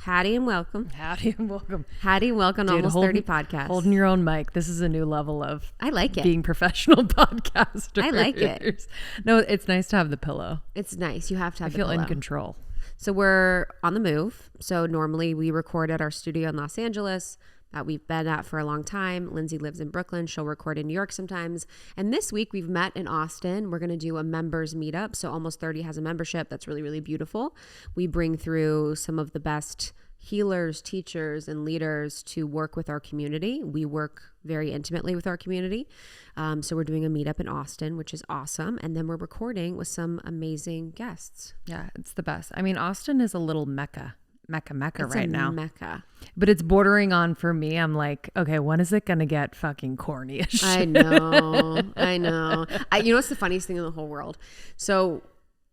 Howdy and welcome. Howdy and welcome. Howdy and welcome to Almost 30 Podcast. Holding your own mic. This is a new level of I like it. Being professional podcasters. I like it. No, it's nice to have the pillow. It's nice. You have to have I feel the pillow. in control. So we're on the move. So normally we record at our studio in Los Angeles that we've been at for a long time. Lindsay lives in Brooklyn. She'll record in New York sometimes. And this week we've met in Austin. We're going to do a members meetup. So Almost 30 has a membership that's really, really beautiful. We bring through some of the best healers, teachers, and leaders to work with our community. We work very intimately with our community. So we're doing a meetup in Austin, which is awesome. And then we're recording with some amazing guests. Yeah, it's the best. I mean, Austin is a little mecca It's right now. Mecca. But it's bordering on for me. I'm like, okay, when is it going to get fucking corny-ish? I know. You know what's the funniest thing in the whole world? So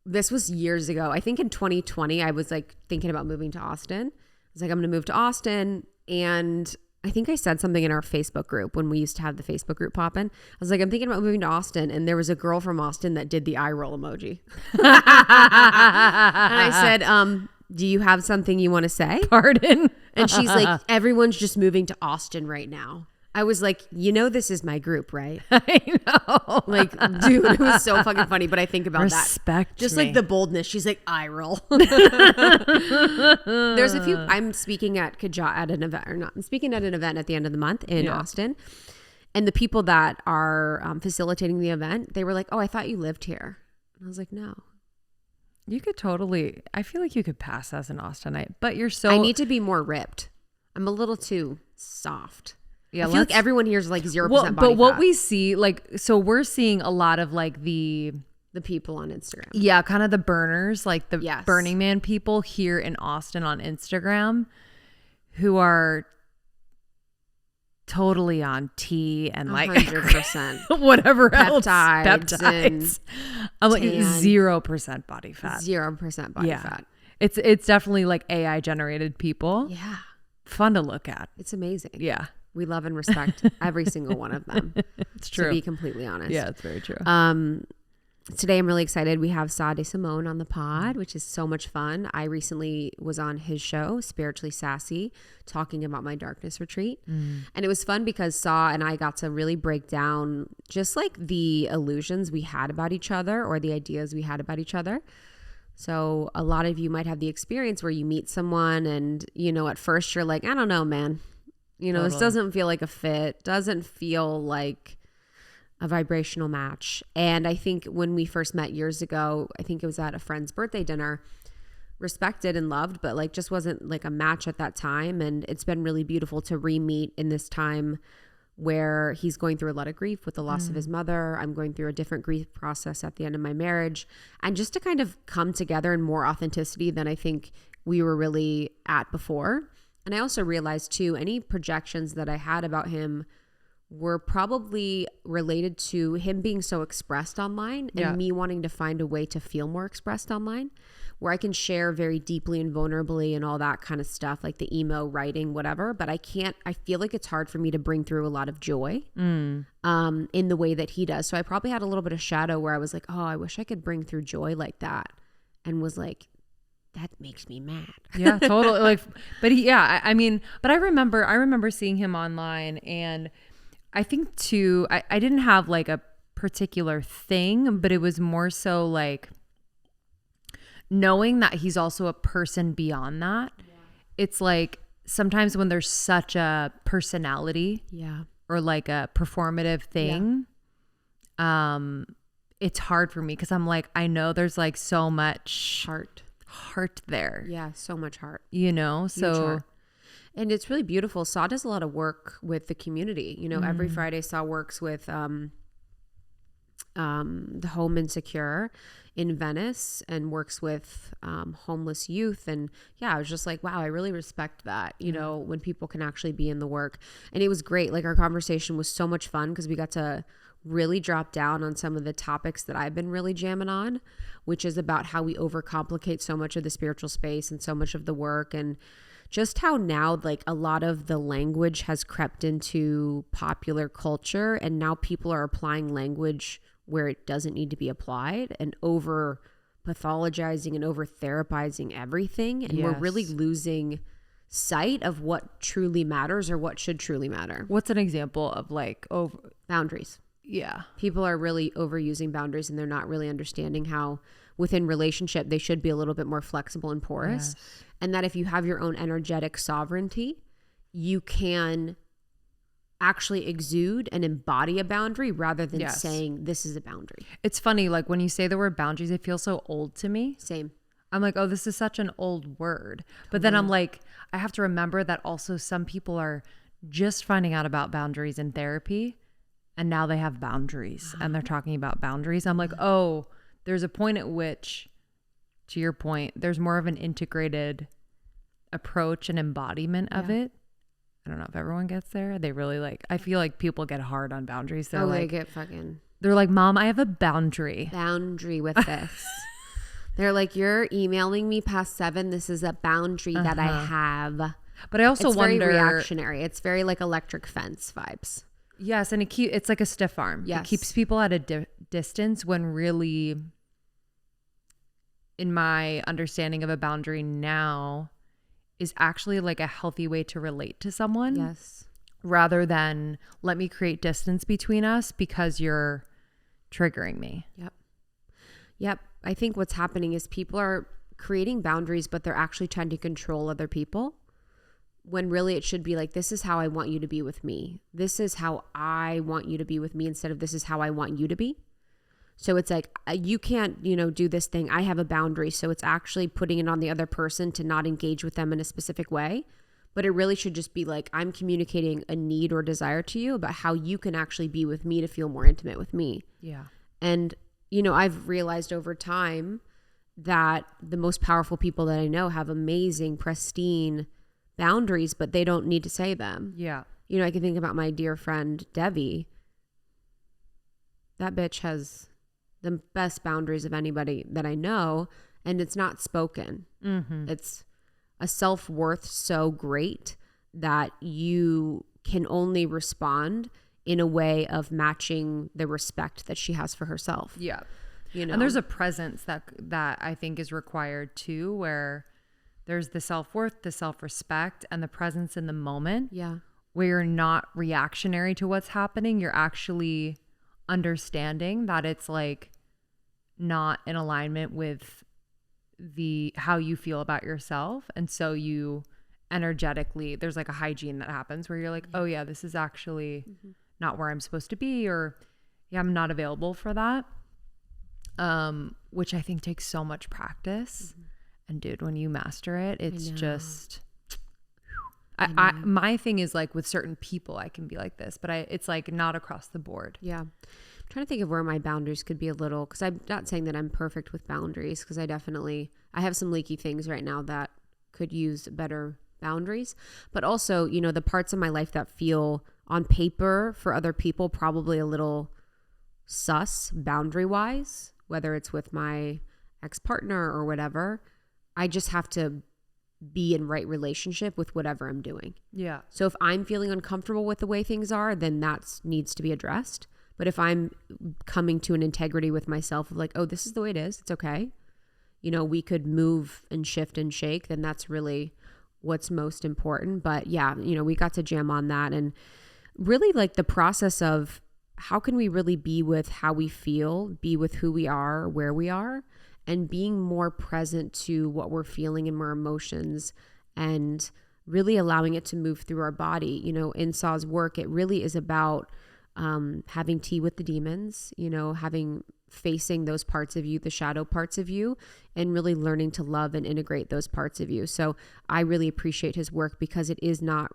this was years ago. I think in 2020, I was like thinking about moving to Austin. I was like, I'm going to move to Austin. And I think I said something in our Facebook group when we used to have the Facebook group popping. I was like, I'm thinking about moving to Austin. And there was a girl from Austin that did the eye roll emoji. And I said, do you have something you want to say? Pardon? And she's like, everyone's just moving to Austin right now. I was like, you know, this is my group, right? I know. Like, dude, it was so fucking funny. But I think about Respect that. Just me. like the boldness. She's like, eye roll. There's a few. I'm speaking at an event, or not. I'm speaking at an event at the end of the month in Austin. And the people that are facilitating the event, they were like, oh, I thought you lived here. And I was like, no. You could totally, I feel like you could pass as an Austinite, but you're so. I need to be more ripped. I'm a little too soft. Yeah, I feel like everyone here is like 0% body but what fat. we see, like, so we're seeing a lot of like the people on Instagram. Yeah, kind of the burners, like the Yes. Burning Man people here in Austin on Instagram who are totally on tea and like 100%. whatever Peptides else. Peptides. I'm like 0% body fat. 0% body fat. It's definitely like AI generated people. Yeah. Fun to look at. It's amazing. Yeah. We love and respect every single one of them. It's true. To be completely honest. Yeah, it's very true. Today I'm really excited. We have Sah D'Simone on the pod, which is so much fun. I recently was on his show, Spiritually Sassy, talking about my darkness retreat. And it was fun because Sah and I got to really break down just like the illusions we had about each other or the ideas we had about each other. So a lot of you might have the experience where you meet someone and, you know, at first you're like, I don't know, man. You know, This doesn't feel like a fit, doesn't feel like a vibrational match. And I think when we first met years ago, I think it was at a friend's birthday dinner, respected and loved, but like just wasn't like a match at that time. And it's been really beautiful to re-meet in this time where he's going through a lot of grief with the loss of his mother. I'm going through a different grief process at the end of my marriage. And just to kind of come together in more authenticity than I think we were really at before. And I also realized too, any projections that I had about him were probably related to him being so expressed online and me wanting to find a way to feel more expressed online, where I can share very deeply and vulnerably and all that kind of stuff, like the emo writing, whatever. But I feel like it's hard for me to bring through a lot of joy in the way that he does. So I probably had a little bit of shadow where I was like, oh, I wish I could bring through joy like that. And was like, that makes me mad. Yeah, totally. Like, but I mean, but I remember seeing him online, and I think too, I didn't have like a particular thing, but it was more so like knowing that he's also a person beyond that. Yeah. It's like sometimes when there's such a personality or like a performative thing, it's hard for me because I'm like, I know there's like so much heart there. Yeah, so much heart. You know, so. And it's really beautiful. Sah does a lot of work with the community. You know, every Friday Sah works with the Home Insecure in Venice and works with homeless youth. And yeah, I was just like, wow, I really respect that, you know, when people can actually be in the work. And it was great. Like our conversation was so much fun because we got to really drop down on some of the topics that I've been really jamming on, which is about how we overcomplicate so much of the spiritual space and so much of the work, and just how now like a lot of the language has crept into popular culture, and now people are applying language where it doesn't need to be applied and over pathologizing and over therapizing everything. And we're really losing sight of what truly matters or what should truly matter. What's an example of like Boundaries. Yeah. People are really overusing boundaries and they're not really understanding how within relationship they should be a little bit more flexible and porous. Yes. And that if you have your own energetic sovereignty, you can actually exude and embody a boundary rather than saying this is a boundary. It's funny, like when you say the word boundaries, it feels so old to me. Same. I'm like, oh, this is such an old word. But then I'm like, I have to remember that also some people are just finding out about boundaries in therapy and now they have boundaries and they're talking about boundaries. I'm like, oh, there's a point at which, to your point, there's more of an integrated approach and embodiment of it. I don't know if everyone gets there. They really like, I feel like people get hard on boundaries. They're like, they get fucking. They're like, Mom, I have a boundary With this. They're like, you're emailing me past 7. This is a boundary that I have. But I also wonder. It's very reactionary. It's very like electric fence vibes. Yes. And it's like a stiff arm. Yes. It keeps people at a distance when really, in my understanding of a boundary now, is actually like a healthy way to relate to someone. Yes. Rather than let me create distance between us because you're triggering me. Yep. I think what's happening is people are creating boundaries, but they're actually trying to control other people. When really it should be like, this is how I want you to be with me. This is how I want you to be with me instead of this is how I want you to be. So it's like, you can't, do this thing. I have a boundary. So it's actually putting it on the other person to not engage with them in a specific way. But it really should just be like, I'm communicating a need or desire to you about how you can actually be with me to feel more intimate with me. Yeah. And, I've realized over time that the most powerful people that I know have amazing, pristine boundaries, but they don't need to say them. Yeah. I can think about my dear friend, Debbie. That bitch has the best boundaries of anybody that I know, and it's not spoken. Mm-hmm. It's a self-worth so great that you can only respond in a way of matching the respect that she has for herself. Yeah. And there's a presence that I think is required too, where there's the self-worth, the self-respect, and the presence in the moment. Yeah. Where you're not reactionary to what's happening. You're actually understanding that it's like not in alignment with how you feel about yourself. And so you energetically, there's like a hygiene that happens where you're like, oh yeah, this is actually not where I'm supposed to be, or yeah, I'm not available for that. Which I think takes so much practice. And dude, when you master it, it's just, my thing is like with certain people, I can be like this, but it's like not across the board. Yeah. I'm trying to think of where my boundaries could be a little, because I'm not saying that I'm perfect with boundaries, because I have some leaky things right now that could use better boundaries. But also, the parts of my life that feel on paper for other people probably a little sus boundary wise, whether it's with my ex-partner or whatever, I just have to be in right relationship with whatever I'm doing. Yeah. So if I'm feeling uncomfortable with the way things are, then that needs to be addressed. But if I'm coming to an integrity with myself of like, oh, this is the way it is, it's okay. We could move and shift and shake, then that's really what's most important. But yeah, we got to jam on that, and really like the process of how can we really be with how we feel, be with who we are, where we are, and being more present to what we're feeling and our emotions, and really allowing it to move through our body. In Sah's work, it really is about having tea with the demons, facing those parts of you, the shadow parts of you, and really learning to love and integrate those parts of you. So I really appreciate his work because it is not,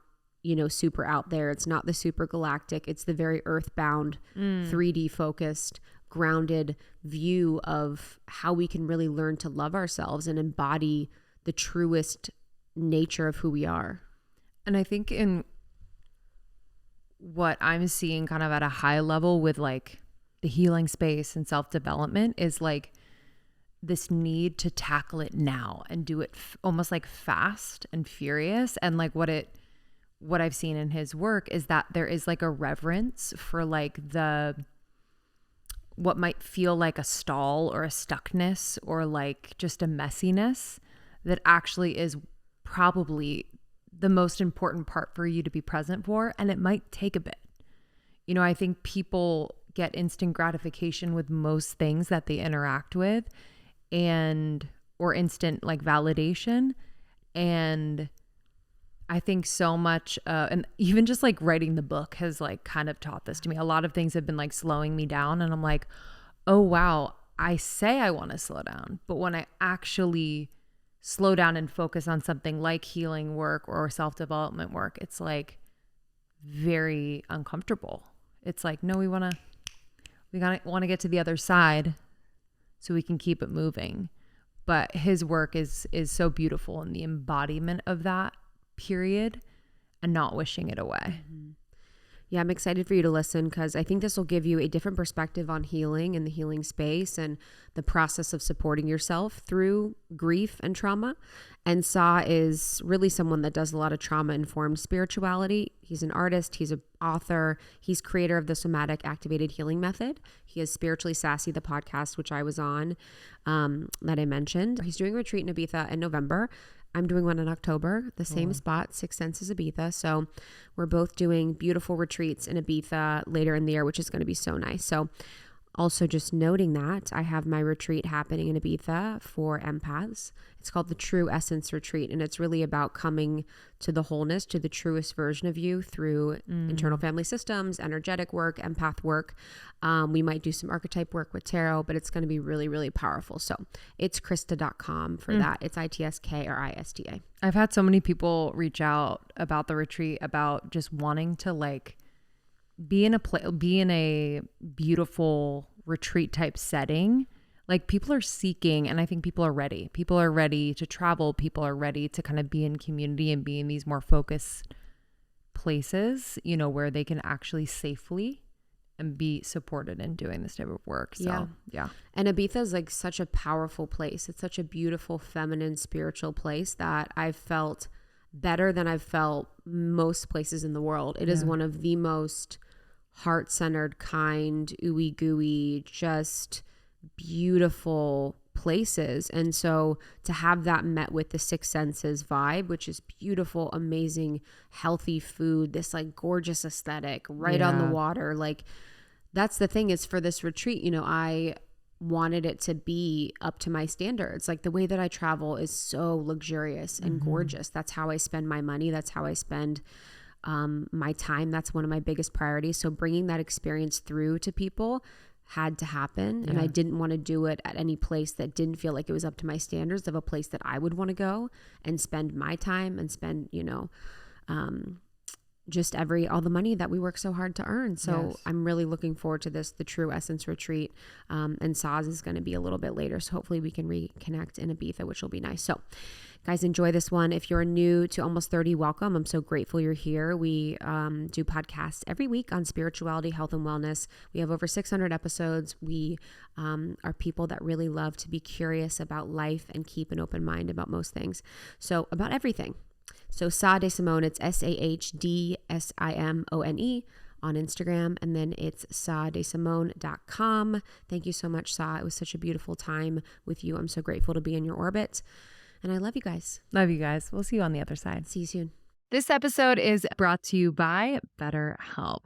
super out there. It's not the super galactic. It's the very earthbound, 3D focused, grounded view of how we can really learn to love ourselves and embody the truest nature of who we are. And I think in what I'm seeing kind of at a high level with like the healing space and self-development is like this need to tackle it now and do it almost like fast and furious. And like what I've seen in his work is that there is like a reverence for like what might feel like a stall or a stuckness or like just a messiness that actually is probably the most important part for you to be present for, and it might take a bit. You know, I think people get instant gratification with most things that they interact with, or instant like validation. And I think so much, and even just like writing the book has like kind of taught this to me. A lot of things have been like slowing me down, and I'm like, oh wow, I say I want to slow down, but when I actually slow down and focus on something like healing work or self-development work, it's like very uncomfortable. It's like, no, we want to get to the other side so we can keep it moving. But his work is so beautiful in the embodiment of that period and not wishing it away. Mm-hmm. Yeah, I'm excited for you to listen because I think this will give you a different perspective on healing and the healing space and the process of supporting yourself through grief and trauma. And Sah is really someone that does a lot of trauma-informed spirituality. He's an artist. He's an author. He's creator of the Somatic Activated Healing method. He has Spiritually Sassy, the podcast, which I was on, that I mentioned. He's doing a retreat in Ibiza in November. I'm doing one in October, the same spot, Six Senses Ibiza. So we're both doing beautiful retreats in Ibiza later in the year, which is going to be so nice. So also just noting that I have my retreat happening in Ibiza for empaths. It's called the True Essence Retreat. And it's really about coming to the wholeness, to the truest version of you through internal family systems, energetic work, empath work. We might do some archetype work with tarot, but it's going to be really, really powerful. So it's Krista.com for that. It's ITSKRISTA. I've had so many people reach out about the retreat, about just wanting to like be in a beautiful retreat type setting. Like people are seeking, and I think people are ready. People are ready to travel. People are ready to kind of be in community and be in these more focused places, you know, where they can actually safely and be supported in doing this type of work. So, yeah. And Ibiza is like such a powerful place. It's such a beautiful, feminine, spiritual place that I've felt better than I've felt most places in the world. It is one of the most heart-centered, kind, ooey gooey, just beautiful places. And so to have that met with the Six Senses vibe, which is beautiful, amazing, healthy food, this like gorgeous aesthetic right on the water. Like that's the thing is for this retreat, you know, I wanted it to be up to my standards. Like the way that I travel is so luxurious and gorgeous. That's how I spend my money. That's how I spend my time. That's one of my biggest priorities. So bringing that experience through to people had to happen. And I didn't want to do it at any place that didn't feel like it was up to my standards of a place that I would want to go and spend my time and spend, you know, just all the money that we work so hard to earn. So I'm really looking forward to this, the True Essence Retreat. And Sah's is going to be a little bit later. So hopefully we can reconnect in Ibiza, which will be nice. So guys, enjoy this one. If you're new to Almost 30, welcome. I'm so grateful you're here. We do podcasts every week on spirituality, health, and wellness. We have over 600 episodes. We are people that really love to be curious about life and keep an open mind about most things. So about everything. So Sah D'Simone, it's SAHDSIMONE on Instagram. And then it's sahdsimone.com. Thank you so much, Sah. It was such a beautiful time with you. I'm so grateful to be in your orbit. And I love you guys. Love you guys. We'll see you on the other side. See you soon. This episode is brought to you by BetterHelp.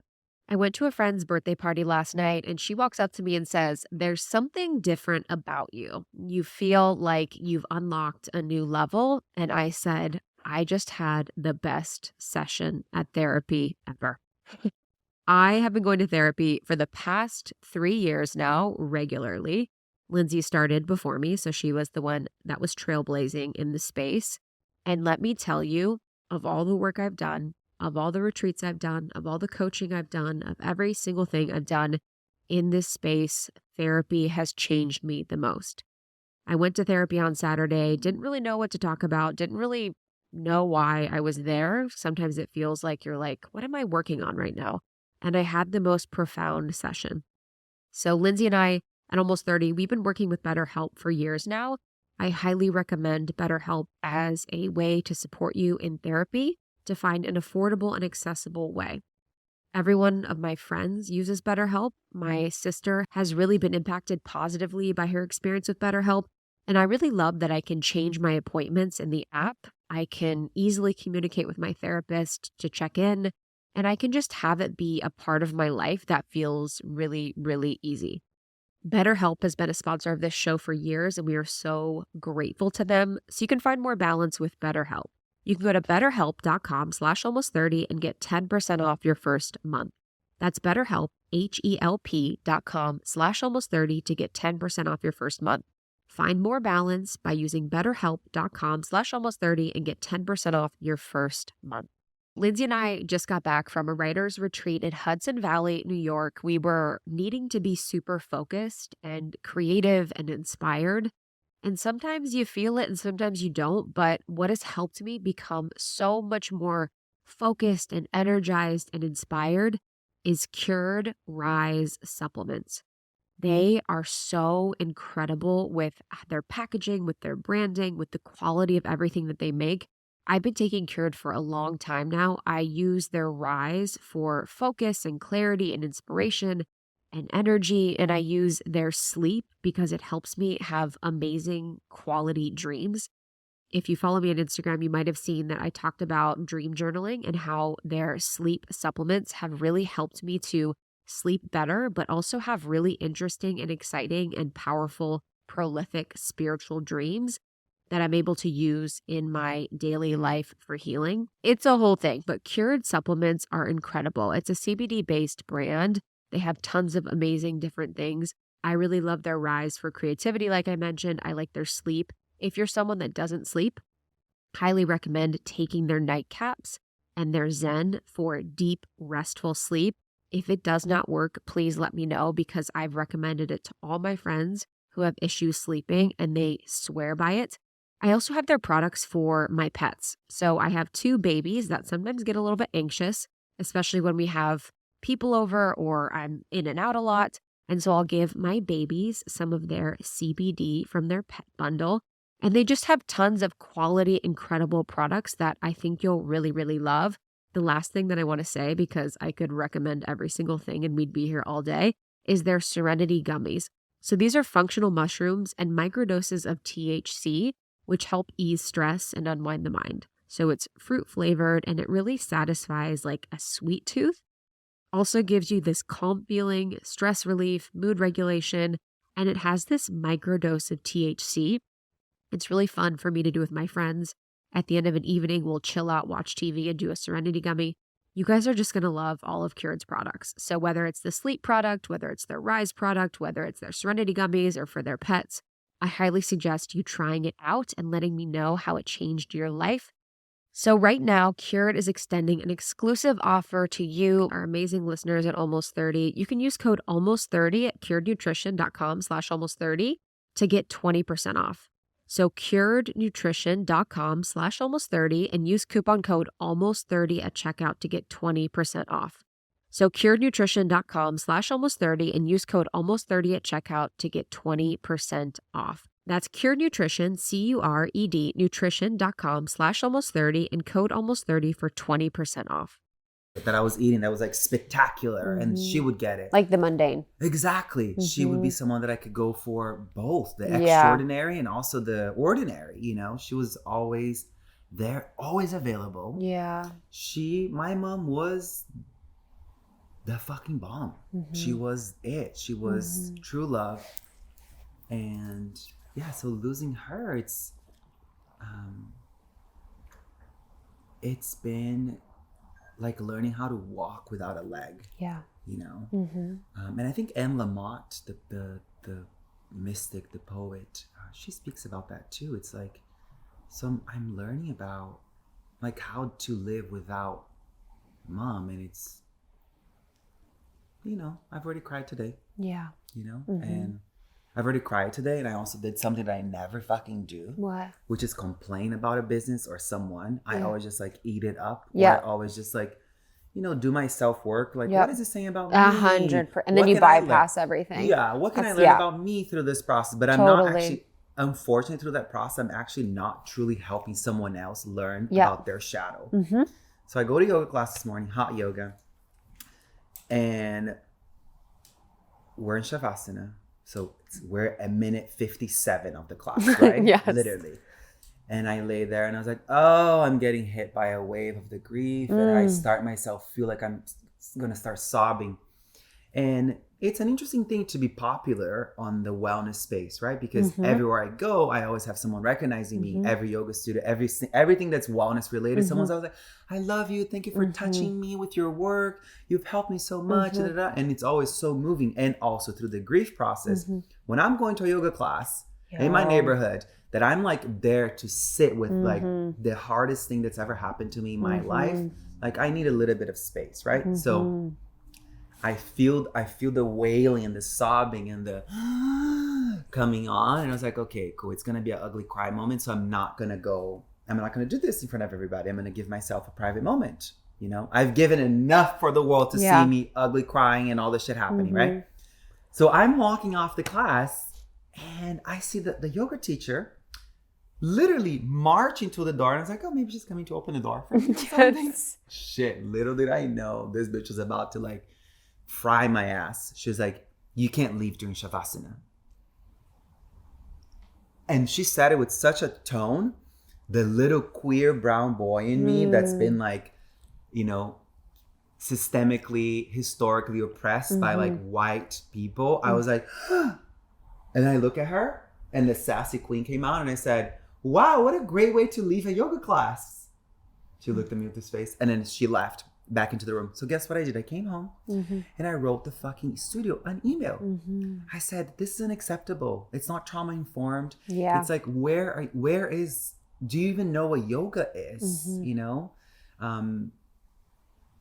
I went to a friend's birthday party last night and she walks up to me and says, "There's something different about you. You feel like you've unlocked a new level." And I said, "I just had the best session at therapy ever." I have been going to therapy for the past 3 years now, regularly. Lindsay started before me, so she was the one that was trailblazing in the space. And let me tell you, of all the work I've done, of all the retreats I've done, of all the coaching I've done, of every single thing I've done in this space, therapy has changed me the most. I went to therapy on Saturday, didn't really know what to talk about, didn't really know why I was there. Sometimes it feels like you're like, what am I working on right now? And I had the most profound session. So Lindsay and I, at Almost 30, we've been working with BetterHelp for years now. I highly recommend BetterHelp as a way to support you in therapy, to find an affordable and accessible way. Every one of my friends uses BetterHelp. My sister has really been impacted positively by her experience with BetterHelp. And I really love that I can change my appointments in the app I can easily communicate with my therapist to check in, and I can just have it be a part of my life that feels really, really easy. BetterHelp has been a sponsor of this show for years, and we are so grateful to them. So you can find more balance with BetterHelp. You can go to betterhelp.com/almost30 and get 10% off your first month. That's BetterHelp, HELP.com/almost30 to get 10% off your first month. Find more balance by using betterhelp.com/almost30 and get 10% off your first month. Lindsay and I just got back from a writer's retreat in Hudson Valley, New York. We were needing to be super focused and creative and inspired. And sometimes you feel it and sometimes you don't. But what has helped me become so much more focused and energized and inspired is Cured Rise supplements. They are so incredible with their packaging, with their branding, with the quality of everything that they make. I've been taking Cured for a long time now. I use their Rise for focus and clarity and inspiration and energy, and I use their Sleep because it helps me have amazing quality dreams. If you follow me on Instagram, you might have seen that I talked about dream journaling and how their sleep supplements have really helped me to sleep better, but also have really interesting and exciting and powerful, prolific spiritual dreams that I'm able to use in my daily life for healing. It's a whole thing, but Cured supplements are incredible. It's a CBD-based brand. They have tons of amazing different things. I really love their Rise for creativity, like I mentioned. I like their Sleep. If you're someone that doesn't sleep, highly recommend taking their nightcaps and their Zen for deep, restful sleep. If it does not work, please let me know because I've recommended it to all my friends who have issues sleeping and they swear by it. I also have their products for my pets. So I have 2 babies that sometimes get a little bit anxious, especially when we have people over or I'm in and out a lot. And so I'll give my babies some of their CBD from their pet bundle. And they just have tons of quality, incredible products that I think you'll really, really love. The last thing that I want to say, because I could recommend every single thing and we'd be here all day, is their Serenity Gummies. So these are functional mushrooms and microdoses of THC, which help ease stress and unwind the mind. So it's fruit flavored and it really satisfies like a sweet tooth. Also gives you this calm feeling, stress relief, mood regulation, and it has this microdose of THC. It's really fun for me to do with my friends. At the end of an evening, we'll chill out, watch TV, and do a Serenity Gummy. You guys are just going to love all of Cured's products. So whether it's the Sleep product, whether it's their Rise product, whether it's their Serenity Gummies or for their pets, I highly suggest you trying it out and letting me know how it changed your life. So right now, Cured is extending an exclusive offer to you, our amazing listeners at Almost 30. You can use code ALMOST30 at curednutrition.com/almost30 to get 20% off. So curednutrition.com/almost30 and use coupon code ALMOST30 at checkout to get 20% off. So curednutrition.com/almost30 and use code ALMOST30 at checkout to get 20% off. That's Cured Nutrition, CURED, nutrition.com/almost30 and code ALMOST30 for 20% off. That I was eating that was like spectacular, and she would get it. Like the mundane. Exactly. She would be someone that I could go for both, the extraordinary and also the ordinary, you know. She was always there, always available. Yeah. My mom was the fucking bomb. She was it. She was true love. And yeah, so losing her, it's been like learning how to walk without a leg. Yeah. You know? And I think Anne Lamott, the mystic, the poet, she speaks about that too. It's like, so I'm learning about like how to live without mom, and it's, you know, I've already cried today. Yeah. You know? And I've already cried today, and I also did something that I never fucking do. What? Which is complain about a business or someone. I always just like eat it up. Yeah. I always just like, you know, do my self-work. Like, what is it saying about me? 100%. And then you bypass everything. Yeah. What can I learn about me through this process? But I'm not actually, unfortunately, through that process, I'm actually not truly helping someone else learn about their shadow. So I go to yoga class this morning, hot yoga. And we're in Shavasana. So we're at minute 57 of the class, right? Yes. Literally. And I lay there and I was like, oh, I'm getting hit by a wave of the grief. And I start myself feel like I'm going to start sobbing. And it's an interesting thing to be popular on the wellness space, right? Because everywhere I go, I always have someone recognizing me. Every yoga studio, everything that's wellness related. Someone's always like, I love you. Thank you for touching me with your work. You've helped me so much. Da, da, da. And it's always so moving. And also through the grief process, when I'm going to a yoga class in my neighborhood, that I'm like there to sit with like the hardest thing that's ever happened to me in my life. Like I need a little bit of space, right? So I feel the wailing and the sobbing and the coming on. And I was like, okay, cool. It's going to be an ugly cry moment. So I'm not going to do this in front of everybody. I'm going to give myself a private moment. You know, I've given enough for the world to see me ugly crying and all this shit happening, right? So I'm walking off the class and I see the yoga teacher literally marching to the door. And I was like, oh, maybe she's coming to open the door for me or something. Shit, little did I know this bitch was about to like fry my ass. She was like, you can't leave during Shavasana. And she said it with such a tone. The little queer brown boy in me that's been like, you know, systemically, historically oppressed by like white people. I was like, and I look at her and the sassy queen came out and I said, wow, what a great way to leave a yoga class. She looked at me with this face and then she left back into the room. So guess what I did? I came home and I wrote the fucking studio an email. I said, this is unacceptable. It's not trauma informed. Yeah. It's like, do you even know what yoga is? You know? And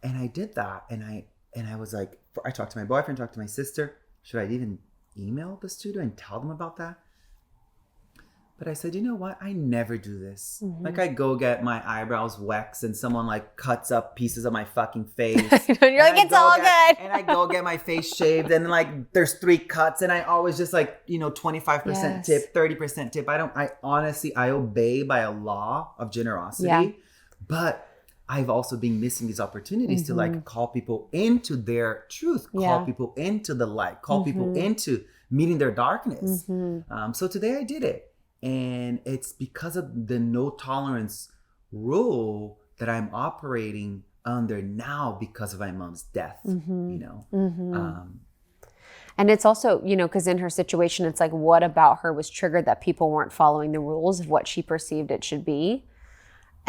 I did that. And I was like, I talked to my boyfriend, talked to my sister. Should I even email the studio and tell them about that? But I said, you know what? I never do this. Like I go get my eyebrows waxed and someone like cuts up pieces of my fucking face. You're like, it's all good. And I go get my face shaved and like there's 3 cuts and I always just like, you know, 25% tip, 30% tip. I honestly obey by a law of generosity. Yeah. But I've also been missing these opportunities to like call people into their truth, call people into the light, call people into meeting their darkness. So today I did it. And it's because of the no tolerance rule that I'm operating under now because of my mom's death, you know. And it's also, you know, because in her situation, it's like, what about her was triggered that people weren't following the rules of what she perceived it should be?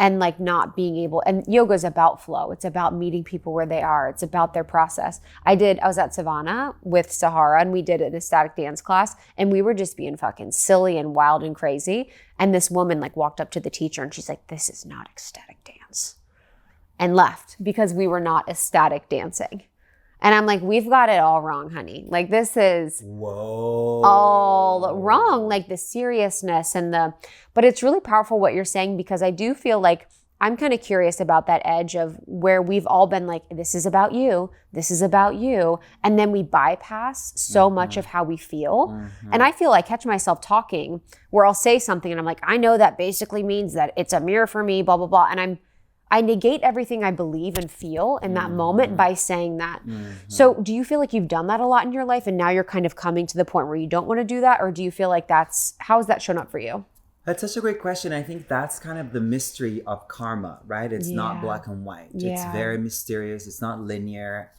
And like not being able, and yoga is about flow. It's about meeting people where they are. It's about their process. I was at Savannah with Sahara and we did an ecstatic dance class and we were just being fucking silly and wild and crazy. And this woman like walked up to the teacher and she's like, this is not ecstatic dance, and left because we were not ecstatic dancing. And I'm like, we've got it all wrong, honey. Like this is all wrong, like the seriousness but it's really powerful what you're saying, because I do feel like I'm kind of curious about that edge of where we've all been like, this is about you, this is about you. And then we bypass so much of how we feel. And I feel I catch myself talking where I'll say something and I'm like, I know that basically means that it's a mirror for me, blah, blah, blah. And I negate everything I believe and feel in that moment by saying that. So do you feel like you've done that a lot in your life and now you're kind of coming to the point where you don't want to do that? Or do you feel like how has that shown up for you? That's such a great question. I think that's kind of the mystery of karma, right? It's not black and white. It's very mysterious. It's not linear.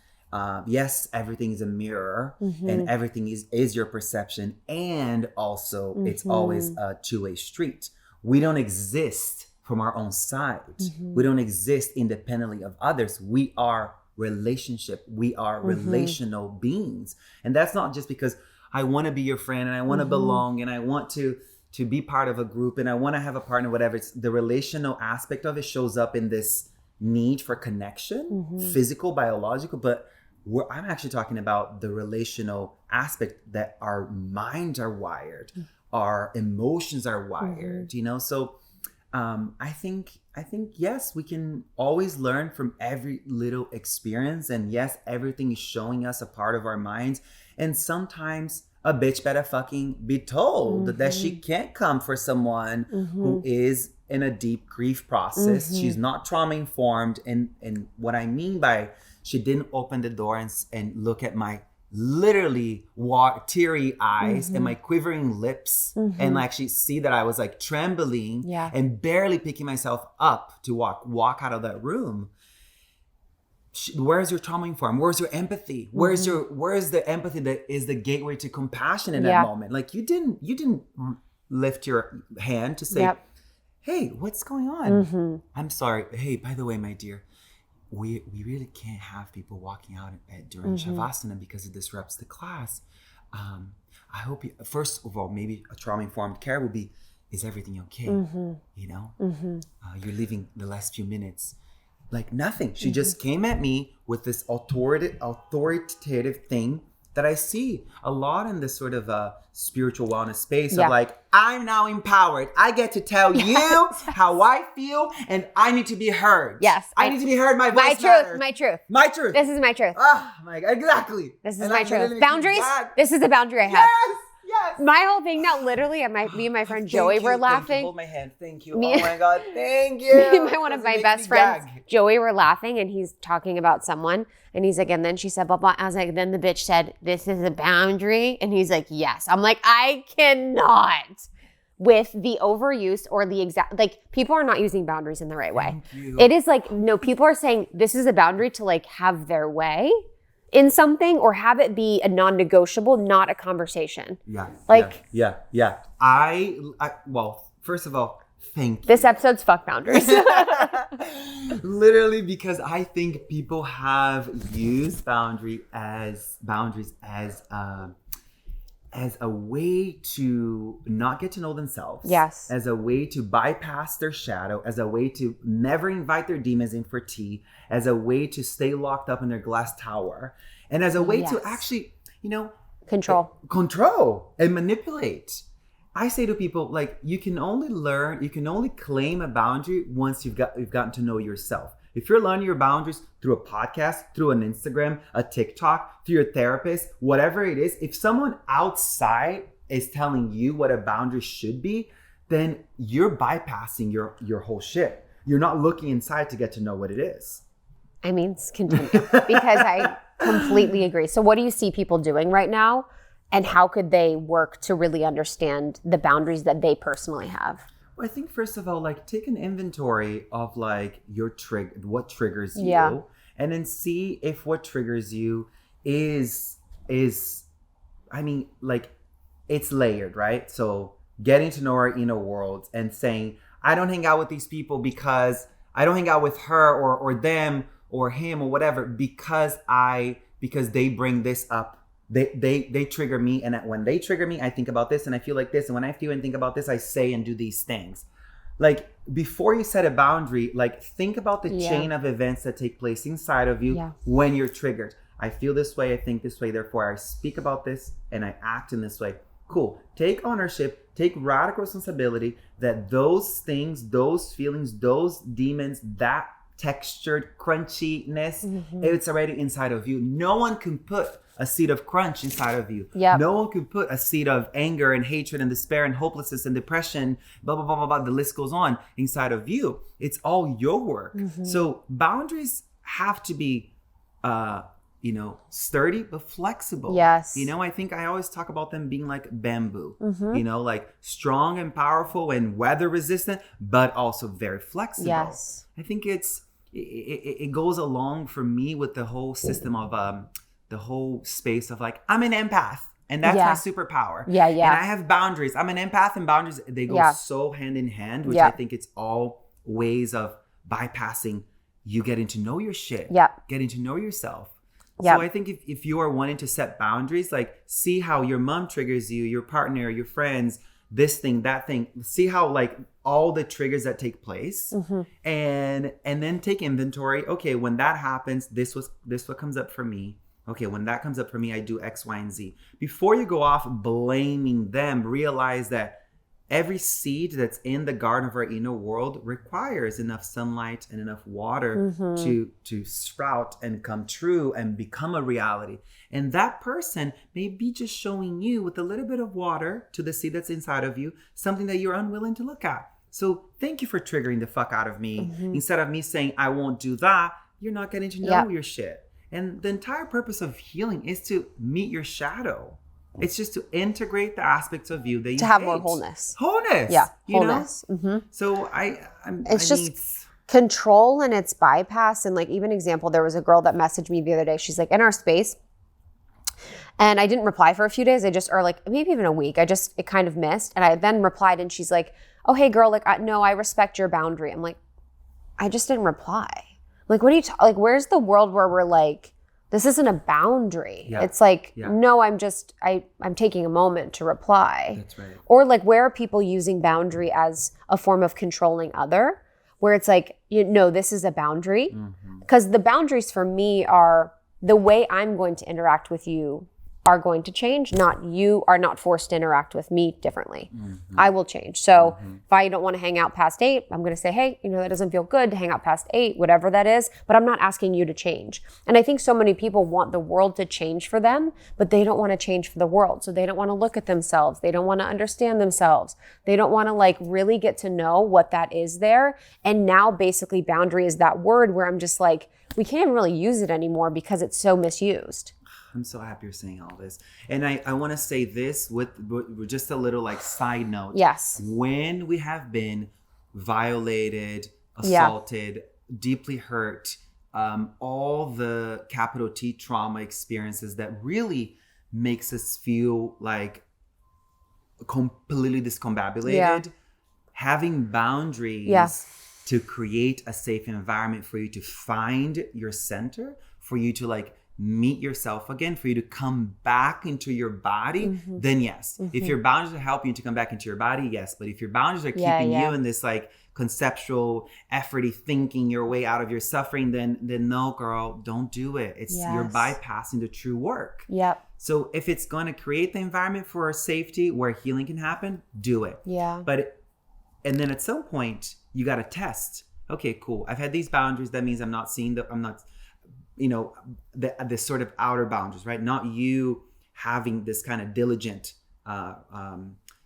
Yes, everything is a mirror and everything is your perception. And also it's always a two-way street. We don't exist from our own side. We don't exist independently of others. We are relationship. We are relational beings. And that's not just because I want to be your friend and I want to belong and I want to be part of a group and I want to have a partner, whatever. It's the relational aspect of it shows up in this need for connection, physical, biological, but I'm actually talking about the relational aspect that our minds are wired, our emotions are wired, you know? So I think yes, we can always learn from every little experience, and yes, everything is showing us a part of our minds. And sometimes a bitch better fucking be told that she can't come for someone who is in a deep grief process. She's not trauma informed, and what I mean by she didn't open the door and look at my literally teary eyes and my quivering lips and actually see that I was like trembling and barely picking myself up to walk out of that room. Where's your trauma informed? Where's your empathy? Where's the empathy that is the gateway to compassion in that moment? Like you didn't lift your hand to say, hey, what's going on? I'm sorry. Hey, by the way, my dear, we really can't have people walking out during Shavasana because it disrupts the class. I hope you, first of all, maybe a trauma-informed care would be, is everything okay? You know, you're leaving the last few minutes. Like nothing. She just came at me with this authoritative thing that I see a lot in this sort of spiritual wellness space of like, I'm now empowered. I get to tell you how I feel and I need to be heard. Yes. I need to be heard. My voice matters. My truth. My truth. This is my truth. Oh my God. Exactly. This is my truth. Boundaries. This is the boundary I have. Yes. My whole thing now, literally, me and my friend Joey were laughing. Hold my hand. Thank you. Oh my God. Thank you. Me and one of my best friends, Joey, were laughing, and he's talking about someone, and he's like, and then she said, blah, blah. I was like, then the bitch said, this is a boundary. And he's like, yes. I'm like, I cannot with the overuse or the exact, like people are not using boundaries in the right way. It is like, no, people are saying this is a boundary to like have their way in something or have it be a non-negotiable, not a conversation. Yeah. Like, yeah. I well, first of all, thank you. This episode's fuck boundaries. Literally, because I think people have used boundaries as a way to not get to know themselves. Yes. As a way to bypass their shadow, as a way to never invite their demons in for tea, as a way to stay locked up in their glass tower, and as a way to actually, control and manipulate. I say to people, like, you can only claim a boundary once you've gotten to know yourself. If you're learning your boundaries through a podcast, through an Instagram, a TikTok, through your therapist, whatever it is, if someone outside is telling you what a boundary should be, then you're bypassing your whole shit. You're not looking inside to get to know what it is. I mean, continue, because I completely agree. So what do you see people doing right now? And how could they work to really understand the boundaries that they personally have? I think first of all, like take an inventory of like what triggers you, and then see if what triggers you is I mean, like it's layered, right? So getting to know our inner world and saying, I don't hang out with these people because I don't hang out with her or them or him or whatever because they bring this up. They trigger me, and when they trigger me, I think about this and I feel like this, and when I feel and think about this, I say and do these things. Like before you set a boundary, like think about the chain of events that take place inside of you when you're triggered. I feel this way, I think this way, therefore I speak about this and I act in this way. Cool. Take ownership, take radical responsibility that those things, those feelings, those demons, that textured crunchiness, it's already inside of you. No one can put a seed of crunch inside of you. No one can put a seed of anger and hatred and despair and hopelessness and depression, blah, blah, blah, blah, blah. The list goes on inside of you. It's all your work. So boundaries have to be, sturdy, but flexible. Yes. I think I always talk about them being like bamboo, like strong and powerful and weather resistant, but also very flexible. Yes. I think it goes along for me with the whole system of, the whole space of like, I'm an empath and that's my superpower. And I have boundaries. I'm an empath and boundaries, they go so hand in hand, which I think it's all ways of bypassing you getting to know your shit, getting to know yourself. So I think if you are wanting to set boundaries, like see how your mom triggers you, your partner, your friends, this thing, that thing, see how like all the triggers that take place and then take inventory. Okay, when that happens, this what comes up for me. Okay, when that comes up for me, I do X, Y, and Z. Before you go off blaming them, realize that every seed that's in the garden of our inner world requires enough sunlight and enough water to sprout and come true and become a reality. And that person may be just showing you with a little bit of water to the seed that's inside of you, something that you're unwilling to look at. So thank you for triggering the fuck out of me. Instead of me saying, I won't do that, you're not getting to know your shit. And the entire purpose of healing is to meet your shadow. It's just to integrate the aspects of you that you to have hate. more wholeness. Yeah, wholeness. Mm-hmm. So It's just control and it's bypass. And like, even example, there was a girl that messaged me the other day. She's like, in our space. And I didn't reply for a few days. Or like maybe even a week. It kind of missed. And I then replied and she's like, oh, hey girl, like, no, I respect your boundary. I'm like, I just didn't reply. Like, what are you, like, where's the world where we're like, this isn't a boundary. Yeah. It's like, no, I'm taking a moment to reply. That's right. Or like, where are people using boundary as a form of controlling other? Where it's like, this is a boundary. Because the boundaries for me are the way I'm going to interact with you are going to change. Not you are not forced to interact with me differently. I will change. So if I don't want to hang out past 8, I'm going to say, hey, that doesn't feel good to hang out past 8, whatever that is. But I'm not asking you to change. And I think so many people want the world to change for them, but they don't want to change for the world. So they don't want to look at themselves. They don't want to understand themselves. They don't want to like really get to know what that is there. And now basically boundary is that word where I'm just like, we can't even really use it anymore because it's so misused. I'm so happy you're saying all this. And I want to say this with just a little like side note. Yes. When we have been violated, assaulted, deeply hurt, all the capital T trauma experiences that really makes us feel like completely discombobulated, having boundaries to create a safe environment for you to find your center, for you to like meet yourself again, for you to come back into your body, then yes. If your boundaries are helping you to come back into your body, yes. But if your boundaries are keeping you in this like conceptual, efforty thinking your way out of your suffering, then no, girl, don't do it. It's you're bypassing the true work. Yep. So if it's going to create the environment for safety where healing can happen, do it. Yeah. And then at some point you got to test. Okay, cool. I've had these boundaries. That means I'm not the sort of outer boundaries, right? Not you having this kind of diligent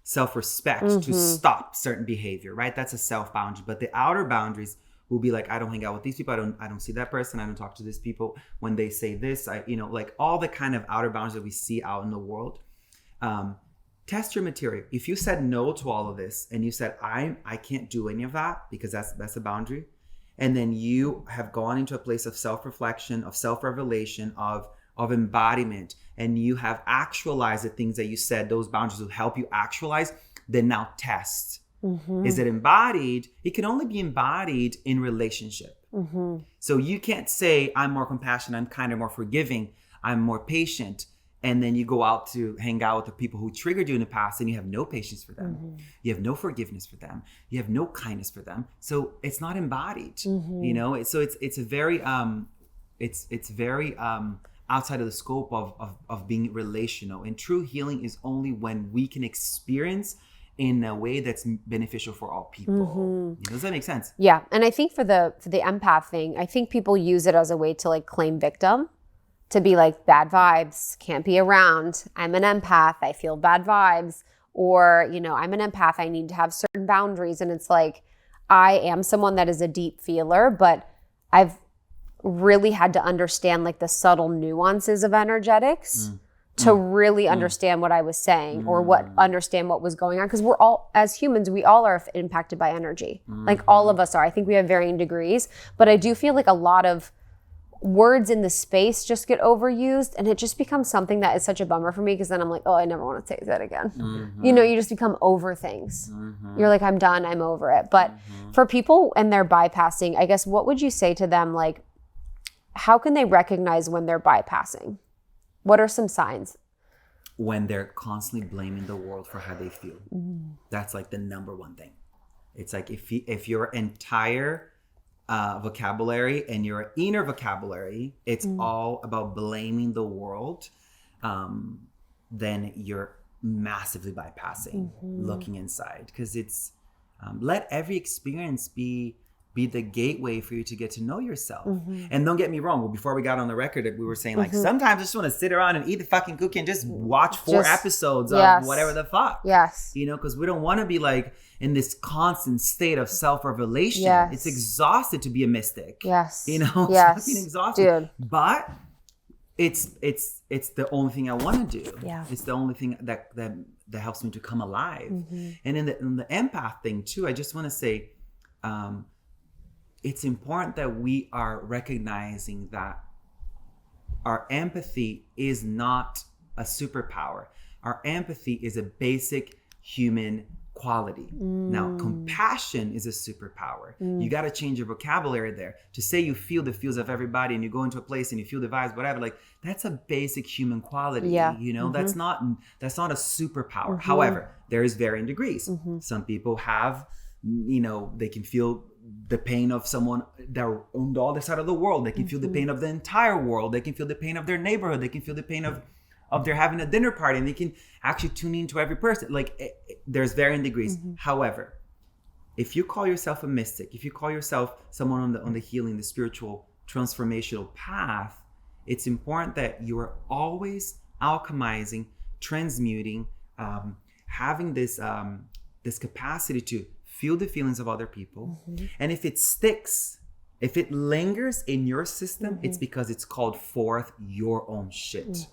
self-respect to stop certain behavior, right? That's a self-boundary. But the outer boundaries will be like, I don't hang out with these people. I don't see that person. I don't talk to these people when they say this. Like all the kind of outer boundaries that we see out in the world. Test your material. If you said no to all of this and you said, I can't do any of that because that's a boundary. And then you have gone into a place of self-reflection, of self-revelation, of embodiment, and you have actualized the things that you said, those boundaries will help you actualize, then now test. Is it embodied? It can only be embodied in relationship. So you can't say, I'm more compassionate, I'm kinder, more forgiving, I'm more patient. And then you go out to hang out with the people who triggered you in the past and you have no patience for them. You have no forgiveness for them. You have no kindness for them. So it's not embodied, So it's a very, it's very outside of the scope of being relational. And true healing is only when we can experience in a way that's beneficial for all people. Does that make sense? Yeah. And I think for the empath thing, I think people use it as a way to like claim victim. To be like, bad vibes, can't be around. I'm an empath, I feel bad vibes. Or, I'm an empath, I need to have certain boundaries. And it's like, I am someone that is a deep feeler, but I've really had to understand like the subtle nuances of energetics to really understand what I was saying or understand what was going on. Because we're all, as humans, we all are impacted by energy. Like all of us are. I think we have varying degrees. But I do feel like a lot of words in the space just get overused, and it just becomes something that is such a bummer for me, because then I'm like, oh, I never want to say that again. You just become over things. You're like, I'm done, I'm over it. But for people and they're bypassing, I guess, what would you say to them? Like, how can they recognize when they're bypassing? What are some signs? When they're constantly blaming the world for how they feel. That's like the number one thing. It's like if your entire vocabulary and your inner vocabulary, it's all about blaming the world, then you're massively bypassing looking inside. Because it's let every experience be the gateway for you to get to know yourself. And don't get me wrong, before we got on the record, we were saying like, sometimes I just want to sit around and eat the fucking cookie and just watch 4 episodes of whatever the fuck. Because we don't want to be like in this constant state of self-revelation. It's exhausted to be a mystic. It's fucking exhausting. Dude. But it's the only thing I want to do. Yeah. It's the only thing that helps me to come alive. And in the empath thing too, I just want to say, it's important that we are recognizing that our empathy is not a superpower. Our empathy is a basic human quality. Now, compassion is a superpower. You got to change your vocabulary there. To say you feel the feels of everybody and you go into a place and you feel the vibes, whatever, like that's a basic human quality. Yeah. You know, that's not a superpower. However, there is varying degrees. Some people have, you know, they can feel the pain of someone that on the other side of the world. They can feel the pain of the entire world. They can feel the pain of their neighborhood. They can feel the pain of their having a dinner party, and they can actually tune into every person. Like there's varying degrees. However, if you call yourself a mystic, if you call yourself someone on the healing, the spiritual transformational path, it's important that you are always alchemizing, transmuting, having this capacity to feel the feelings of other people. And if it sticks, if it lingers in your system, it's because it's called forth your own shit.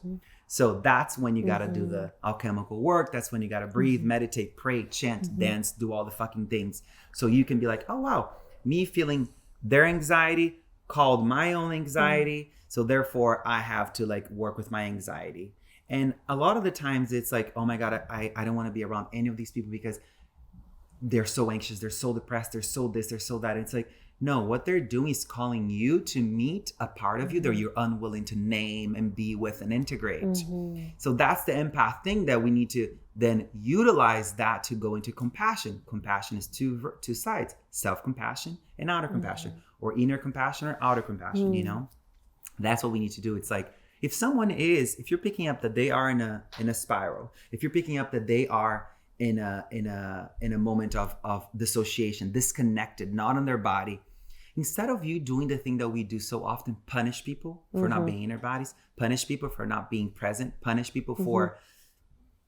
So that's when you got to do the alchemical work. That's when you got to breathe, meditate, pray, chant, dance, do all the fucking things. So you can be like, oh, wow, me feeling their anxiety called my own anxiety. So therefore I have to like work with my anxiety. And a lot of the times it's like, oh my God, I don't want to be around any of these people because they're so anxious, they're so depressed, they're so this, they're so that. And it's like, no, what they're doing is calling you to meet a part of you that you're unwilling to name and be with and integrate. So that's the empath thing that we need to then utilize that to go into compassion. Compassion is two sides, self-compassion and outer compassion, or inner compassion or outer compassion, you know? That's what we need to do. It's like, if you're picking up that they are in a spiral, if you're picking up that they are in a moment of dissociation, disconnected, not in their body, instead of you doing the thing that we do so often, punish people for not being in their bodies, punish people for not being present, punish people for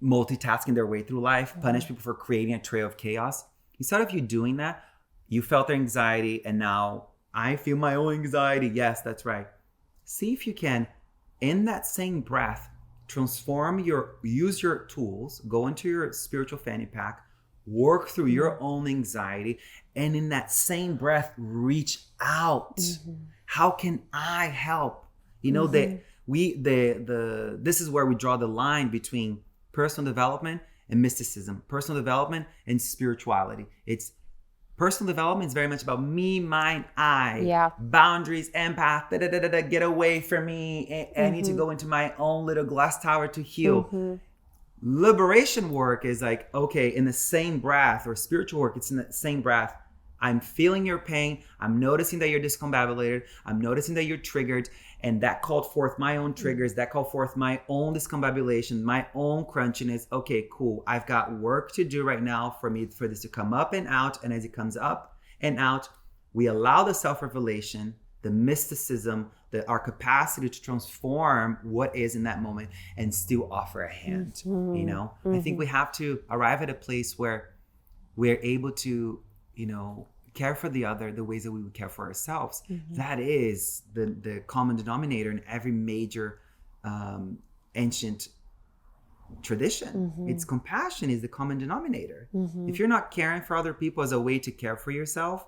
multitasking their way through life, punish people for creating a trail of chaos. Instead of you doing that, you felt their anxiety and now I feel my own anxiety. Yes, that's right. See if you can, in that same breath, use your tools, go into your spiritual fanny pack, work through your own anxiety, and in that same breath, reach out. How can I help? You know, this is where we draw the line between personal development and mysticism, personal development and spirituality. Personal development is very much about me, mine, I. Yeah. Boundaries, empath, get away from me. I need to go into my own little glass tower to heal. Liberation work is like, okay, in the same breath, or spiritual work, it's in the same breath. I'm feeling your pain. I'm noticing that you're discombobulated. I'm noticing that you're triggered. And that called forth my own triggers. That called forth my own discombobulation, my own crunchiness. Okay, cool. I've got work to do right now for this to come up and out. And as it comes up and out, we allow the self-revelation, the mysticism, our capacity to transform what is in that moment and still offer a hand. You know, I think we have to arrive at a place where we're able to, you know, care for the other the ways that we would care for ourselves. That is the common denominator in every major ancient tradition. It's compassion is the common denominator. If you're not caring for other people as a way to care for yourself,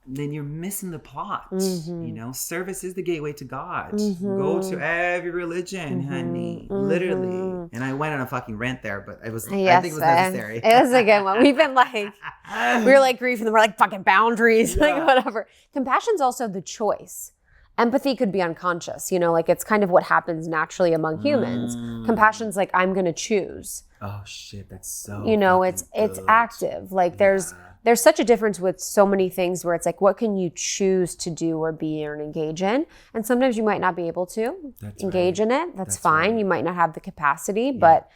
then you're missing the plot. You know, service is the gateway to God. Go to every religion, honey, literally. And I went on a fucking rant there, but I think it was necessary. It was a good one. We've been like, we were like grief, and then we're like fucking boundaries, like whatever. Compassion's also the choice. Empathy could be unconscious, you know, like it's kind of what happens naturally among humans. Compassion's like, I'm going to choose. Oh shit, that's so, you know, it's active. Like there's such a difference with so many things where it's like, what can you choose to do or be or engage in? And sometimes you might not be able to engage in it. That's fine. Right. You might not have the capacity, but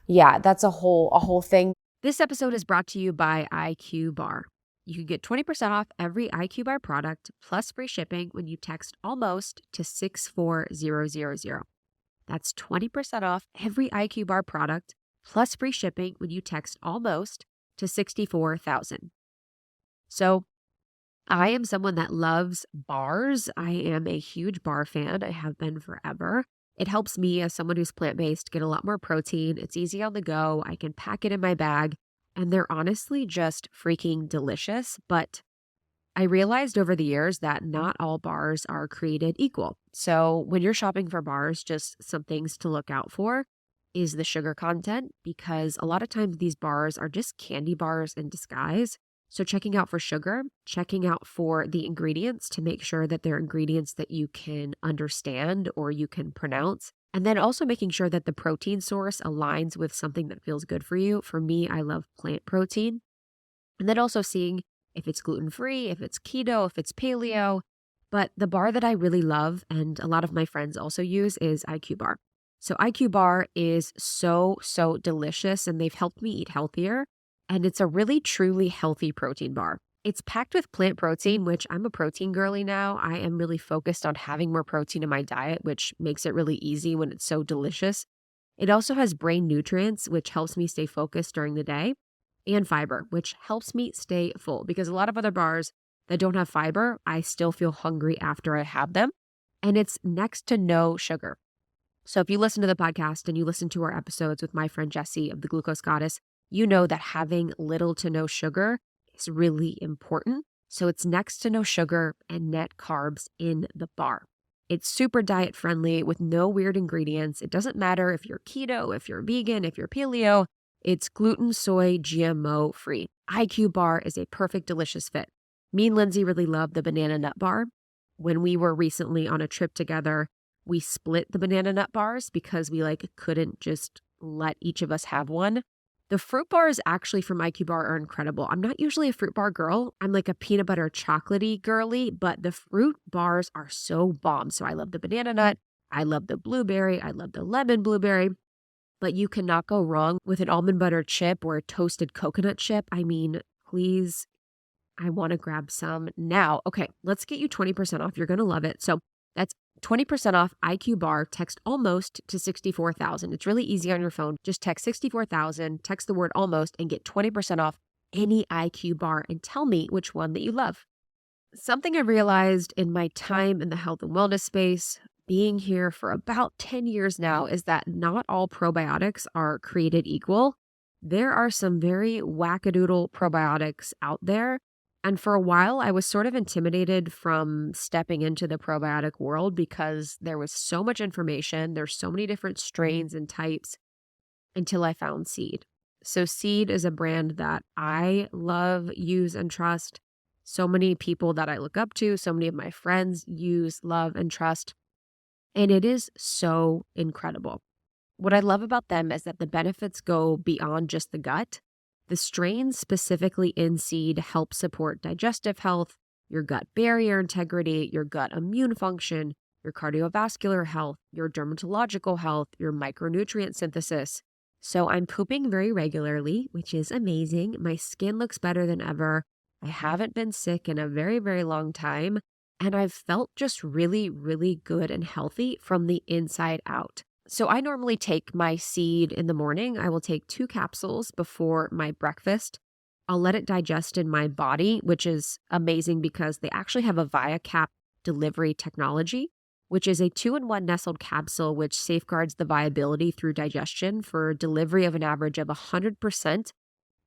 that's a whole thing. This episode is brought to you by IQ Bar. You can get 20% off every IQ Bar product plus free shipping when you text ALMOST to 64000. That's 20% off every IQ Bar product plus free shipping when you text ALMOST to 64,000. So I am someone that loves bars. I am a huge bar fan. I have been forever. It helps me as someone who's plant-based get a lot more protein. It's easy on the go. I can pack it in my bag, and they're honestly just freaking delicious. But I realized over the years that not all bars are created equal. So when you're shopping for bars, just some things to look out for is the sugar content, because a lot of times these bars are just candy bars in disguise. So checking out for sugar, checking out for the ingredients to make sure that they're ingredients that you can understand or you can pronounce. And then also making sure that the protein source aligns with something that feels good for you. For me, I love plant protein. And then also seeing if it's gluten-free, if it's keto, if it's paleo. But the bar that I really love, and a lot of my friends also use, is IQ Bar. So IQ Bar is so delicious, and they've helped me eat healthier. And it's a really, truly healthy protein bar. It's packed with plant protein, which I'm a protein girly now. I am really focused on having more protein in my diet, which makes it really easy when it's so delicious. It also has brain nutrients, which helps me stay focused during the day, and fiber, which helps me stay full, because a lot of other bars that don't have fiber, I still feel hungry after I have them. And it's next to no sugar. So if you listen to the podcast and you listen to our episodes with my friend Jessie of the Glucose Goddess, you know that having little to no sugar is really important. So it's next to no sugar and net carbs in the bar. It's super diet friendly with no weird ingredients. It doesn't matter if you're keto, if you're vegan, if you're paleo. It's gluten, soy, GMO free. IQ Bar is a perfect, delicious fit. Me and Lindsay really love the banana nut bar. When we were recently on a trip together, we split the banana nut bars because we couldn't just let each of us have one. The fruit bars actually from IQ Bar are incredible. I'm not usually a fruit bar girl. I'm like a peanut butter chocolatey girly, but the fruit bars are so bomb. So I love the banana nut. I love the blueberry. I love the lemon blueberry. But you cannot go wrong with an almond butter chip or a toasted coconut chip. I mean, please, I want to grab some now. Okay, let's get you 20% off. You're going to love it. So that's 20% off IQ Bar. Text almost to 64,000. It's really easy on your phone. Just text 64,000, text the word almost, and get 20% off any IQ Bar, and tell me which one that you love. Something I realized in my time in the health and wellness space, being here for about 10 years now, is that not all probiotics are created equal. There are some very wackadoodle probiotics out there. And for a while, I was sort of intimidated from stepping into the probiotic world because there was so much information. There's so many different strains and types, until I found Seed. So Seed is a brand that I love, use, and trust. So many people that I look up to, so many of my friends use, love, and trust. And it is so incredible. What I love about them is that the benefits go beyond just the gut. The strains specifically in Seed help support digestive health, your gut barrier integrity, your gut immune function, your cardiovascular health, your dermatological health, your micronutrient synthesis. So I'm pooping very regularly, which is amazing. My skin looks better than ever. I haven't been sick in a very, very long time. And I've felt just really, really good and healthy from the inside out. So I normally take my Seed in the morning. I will take 2 capsules before my breakfast. I'll let it digest in my body, which is amazing because they actually have a ViaCap delivery technology, which is a 2-in-1 nestled capsule which safeguards the viability through digestion for delivery of an average of 100%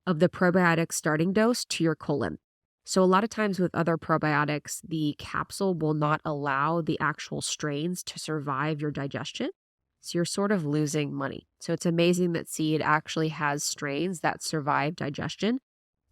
of the probiotic starting dose to your colon. So a lot of times with other probiotics, the capsule will not allow the actual strains to survive your digestion. So you're sort of losing money. So it's amazing that Seed actually has strains that survive digestion.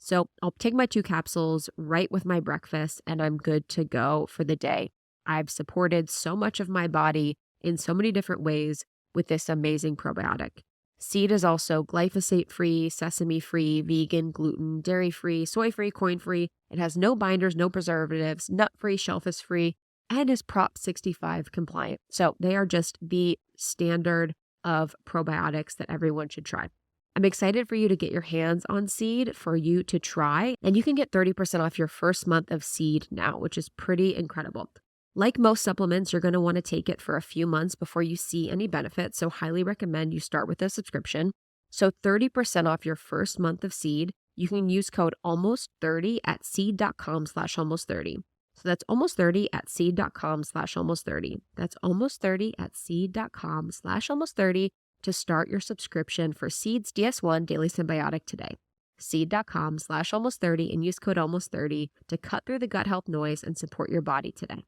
So I'll take my 2 capsules right with my breakfast and I'm good to go for the day. I've supported so much of my body in so many different ways with this amazing probiotic. Seed is also glyphosate-free, sesame-free, vegan, gluten, dairy-free, soy-free, coin-free. It has no binders, no preservatives, nut-free, shellfish-free, and is Prop 65 compliant. So they are just the standard of probiotics that everyone should try. I'm excited for you to get your hands on Seed for you to try, and you can get 30% off your first month of Seed now, which is pretty incredible. Like most supplements, you're going to want to take it for a few months before you see any benefits, so highly recommend you start with a subscription. So 30% off your first month of Seed you can use code almost30 at seed.com/almost30. So that's almost30 at seed.com/almost30. That's almost30 at seed.com/almost30 to start your subscription for Seed's DS1 Daily Symbiotic today. Seed.com/almost30 and use code almost30 to cut through the gut health noise and support your body today.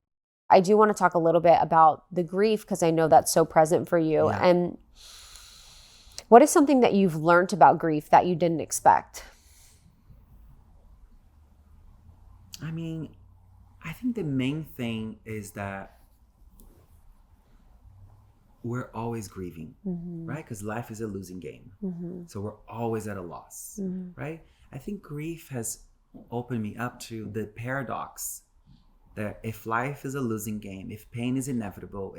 I do want to talk a little bit about the grief because I know that's so present for you. Yeah. And what is something that you've learned about grief that you didn't expect? I mean, I think the main thing is that we're always grieving, right? Because life is a losing game. So we're always at a loss, right? I think grief has opened me up to the paradox that if life is a losing game, if pain is inevitable,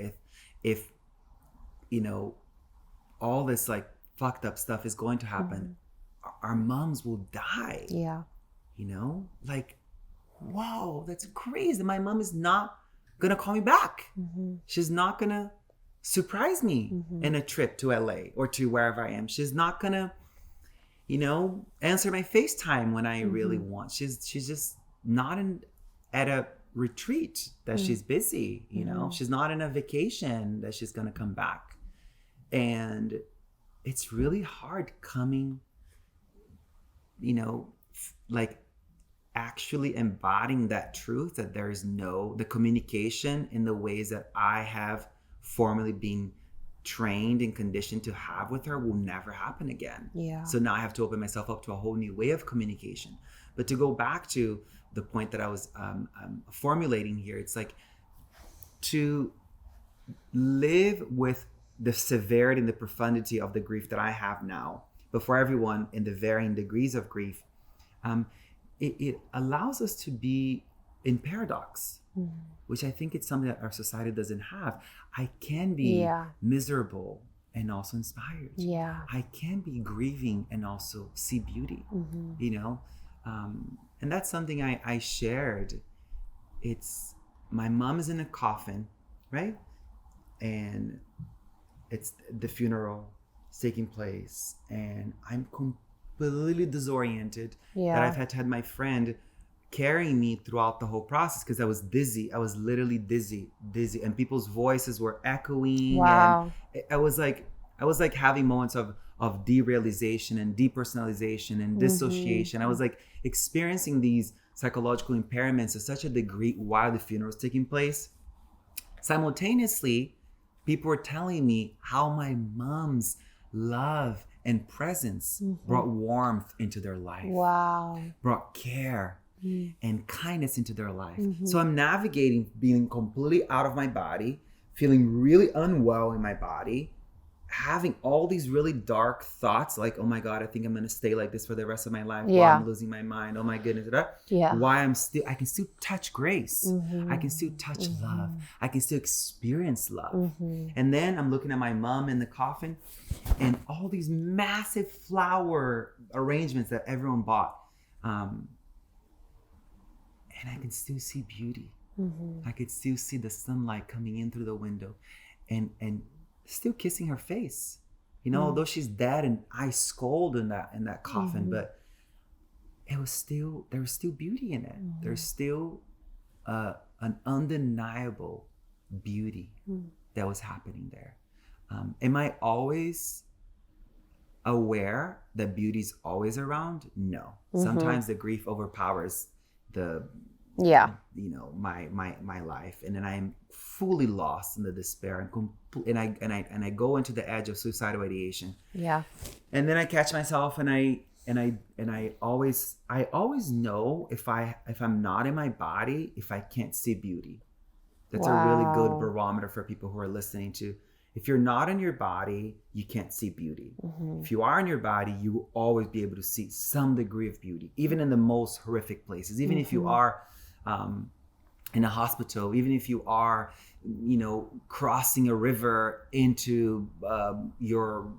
if you know, all this like fucked up stuff is going to happen, our moms will die. Yeah. You know, like, whoa, that's crazy. My mom is not gonna call me back. She's not gonna surprise me in a trip to LA or to wherever I am. She's not gonna, you know, answer my FaceTime when I really want. She's just not at a retreat that she's busy, you know. She's not in a vacation that she's gonna come back. And it's really hard coming, you know, like actually embodying that truth that there is the communication in the ways that I have formerly been trained and conditioned to have with her will never happen again. Yeah. So now I have to open myself up to a whole new way of communication. But to go back to the point that I was formulating here, it's like to live with the severity and the profundity of the grief that I have now, but for everyone in the varying degrees of grief, it allows us to be in paradox, which I think it's something that our society doesn't have. I can be miserable and also inspired. Yeah. I can be grieving and also see beauty, you know? And that's something I shared. It's, my mom is in a coffin, right? And it's the funeral is taking place and I'm completely disoriented that I've had to have my friend carrying me throughout the whole process because I was dizzy. I was literally dizzy, and people's voices were echoing. Wow. And I was like having moments of derealization and depersonalization and dissociation. I was like experiencing these psychological impairments to such a degree while the funeral was taking place. Simultaneously, people were telling me how my mom's love and presence brought warmth into their life. Wow. Brought care and kindness into their life. So I'm navigating being completely out of my body, feeling really unwell in my body, having all these really dark thoughts like, oh my God, I think I'm gonna stay like this for the rest of my life. While I'm losing my mind. Oh my goodness. Why I can still touch grace. I can still touch love. I can still experience love. And then I'm looking at my mom in the coffin and all these massive flower arrangements that everyone bought. And I can still see beauty. I could still see the sunlight coming in through the window and still kissing her face, you know, although she's dead and ice cold in that coffin, but there was still beauty in it. There's still an undeniable beauty that was happening there. Am I always aware that beauty's always around? No. Sometimes the grief overpowers you know, my life, and then I'm fully lost in the despair and I go into the edge of suicidal ideation. Yeah. And then I catch myself and I always know if I'm not in my body, if I can't see beauty. That's a really good barometer for people who are listening to. If you're not in your body, you can't see beauty. If you are in your body, you will always be able to see some degree of beauty, even in the most horrific places. Even if you are in a hospital, even if you are, you know, crossing a river into your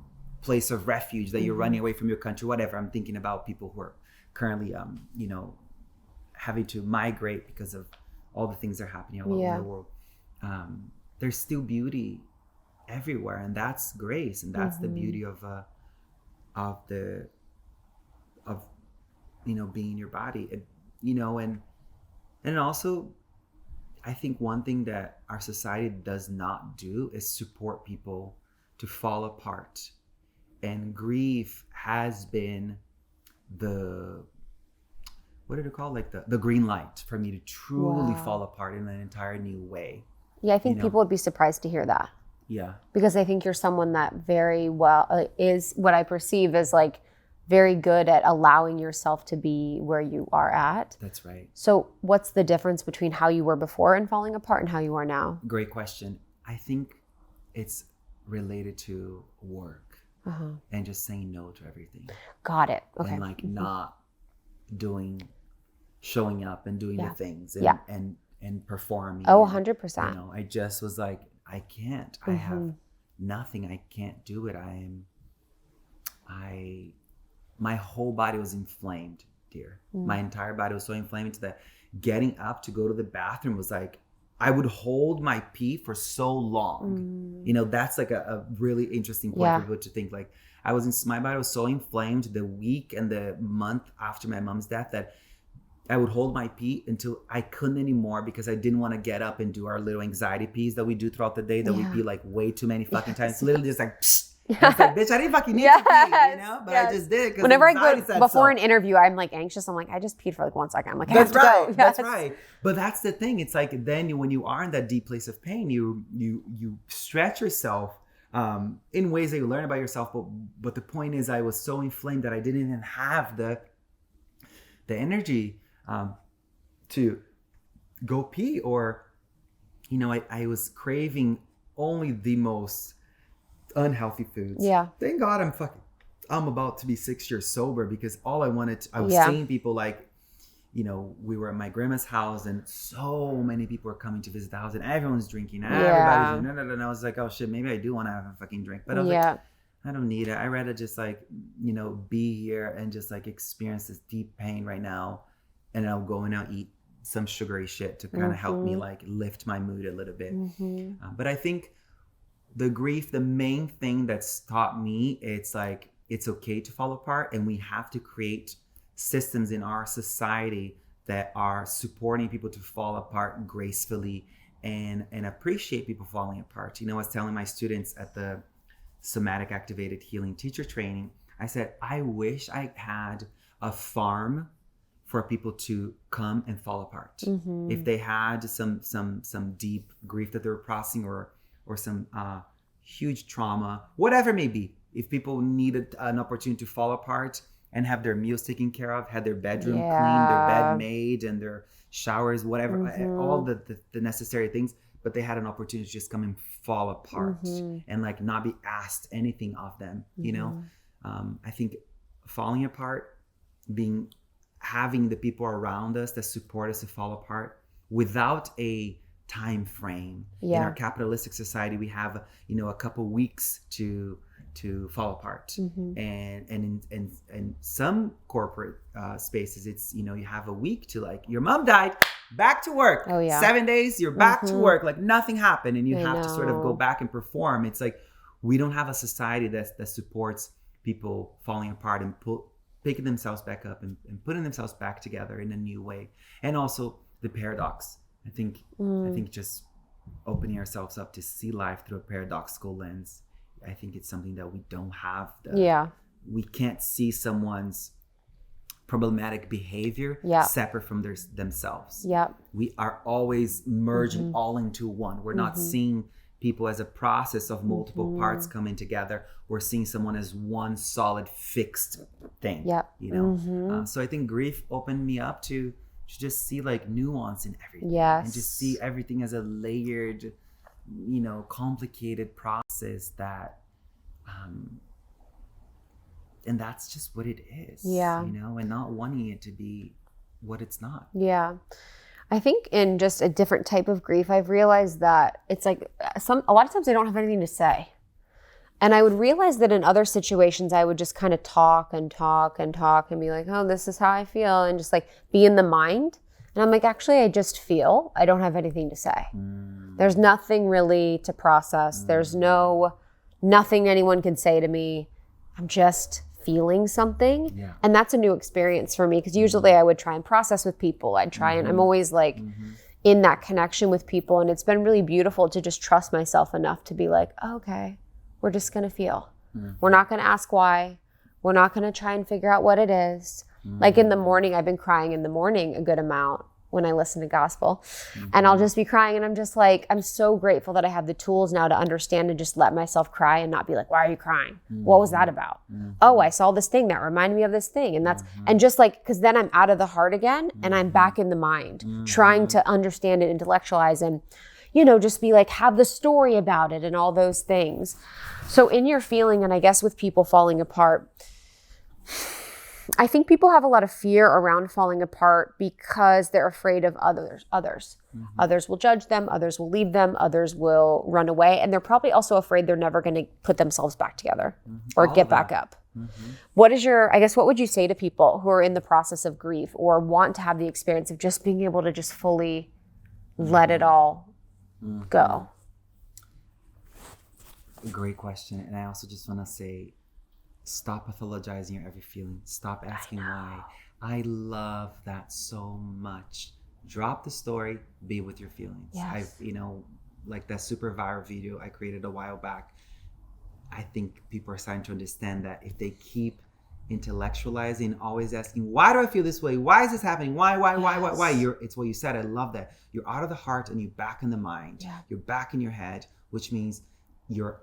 place of refuge that you're running away from your country, whatever. I'm thinking about people who are currently, you know, having to migrate because of all the things that are happening all over the world. There's still beauty everywhere, and that's grace, and that's the beauty of being in your body, and also I think one thing that our society does not do is support people to fall apart. And grief has been what did it call? Like the green light for me to truly fall apart in an entire new way. Yeah, I think people would be surprised to hear that. Yeah. Because I think you're someone that very well is what I perceive as like very good at allowing yourself to be where you are at. That's right. So what's the difference between how you were before and falling apart and how you are now? Great question. I think it's related to work and just saying no to everything. Got it. Okay. And like not showing up and doing the things and performing. Oh, 100%. I just was like, I can't. I have nothing. I can't do it. My whole body was inflamed, dear. My entire body was so inflamed that getting up to go to the bathroom was like, I would hold my pee for so long. That's like a really interesting point for people to think. Like my body was so inflamed the week and the month after my mom's death that I would hold my pee until I couldn't anymore because I didn't want to get up and do our little anxiety pees that we do throughout the day that we pee like way too many fucking times. It's literally just like, psh. It's like, bitch, I didn't fucking need to pee, But I just did. Whenever I go before an interview, I'm like anxious. I'm like, I just peed for like 1 second. I'm like, I have to go. Yes. That's right. But that's the thing. It's like then when you are in that deep place of pain, you stretch yourself in ways that you learn about yourself. But the point is, I was so inflamed that I didn't even have the energy to go pee, or I was craving only the most unhealthy foods. Yeah. Thank God I'm about to be 6 years sober, because all I wanted I was seeing people like, we were at my grandma's house and so many people were coming to visit the house and everyone's drinking. Everybody's and I was like, oh shit, maybe I do want to have a fucking drink. But I was like, I don't need it. I'd rather just like, be here and just like experience this deep pain right now. And I'll go and I'll eat some sugary shit to kind of help me like lift my mood a little bit. But I think the grief, the main thing that's taught me, it's like, it's okay to fall apart, and we have to create systems in our society that are supporting people to fall apart gracefully and appreciate people falling apart. I was telling my students at the Somatic Activated Healing teacher training, I said, I wish I had a farm for people to come and fall apart. If they had some deep grief that they were processing, or some huge trauma, whatever it may be. If people needed an opportunity to fall apart and have their meals taken care of, had their bedroom cleaned, their bed made, and their showers, whatever, all the necessary things, but they had an opportunity to just come and fall apart and like not be asked anything of them, I think falling apart, having the people around us that support us to fall apart without a time frame. In our capitalistic society, we have a couple weeks to fall apart, and in some corporate spaces, it's you have a week to, like, your mom died, back to work. 7 days, you're back to work, like nothing happened, and you have to sort of go back and perform. It's like we don't have a society that supports people falling apart and picking themselves back up and putting themselves back together in a new way. And also the paradox. I think just opening ourselves up to see life through a paradoxical lens, I think it's something that we don't have. We can't see someone's problematic behavior separate from themselves. We are always merging all into one. We're not seeing people as a process of multiple parts coming together. We're seeing someone as one solid fixed thing. So I think grief opened me up to just see like nuance in everything, and just see everything as a layered, complicated process that, and that's just what it is, and not wanting it to be what it's not. I think in just a different type of grief, I've realized that it's like a lot of times I don't have anything to say. And I would realize that in other situations, I would just kind of talk and be like, oh, this is how I feel. And just like be in the mind. And I'm like, actually, I just feel. I don't have anything to say. There's nothing really to process. There's nothing anyone can say to me. I'm just feeling something. Yeah. And that's a new experience for me, because usually I would try and process with people. I'd try and I'm always like in that connection with people. And it's been really beautiful to just trust myself enough to be like, oh, okay, we're just going to feel. We're not going to ask why. We're not going to try and figure out what it is. Like in the morning, I've been crying in the morning a good amount when I listen to gospel, and I'll just be crying, and I'm just like, I'm so grateful that I have the tools now to understand and just let myself cry and not be like, why are you crying? What was that about? Oh, I saw this thing that reminded me of this thing. And that's, and just like, cause then I'm out of the heart again and I'm back in the mind, trying to understand and intellectualize and, you know, just be like, have the story about it and all those things. So in your feeling, and I guess with people falling apart, I think people have a lot of fear around falling apart because they're afraid of others. Others will judge them. Others will leave them. Others will run away. And they're probably also afraid they're never going to put themselves back together or get back up. What would you say to people who are in the process of grief or want to have the experience of just being able to just fully let it all go? Great question. And I also just want to say, stop pathologizing your every feeling. Stop asking why. I love that so much. Drop the story, be with your feelings. Yes. Like that super viral video I created a while back. I think people are starting to understand that if they keep intellectualizing, always asking, why do I feel this way? Why is this happening? Why? It's what you said. I love that. You're out of the heart and you're back in the mind. Yeah. You're back in your head, which means you're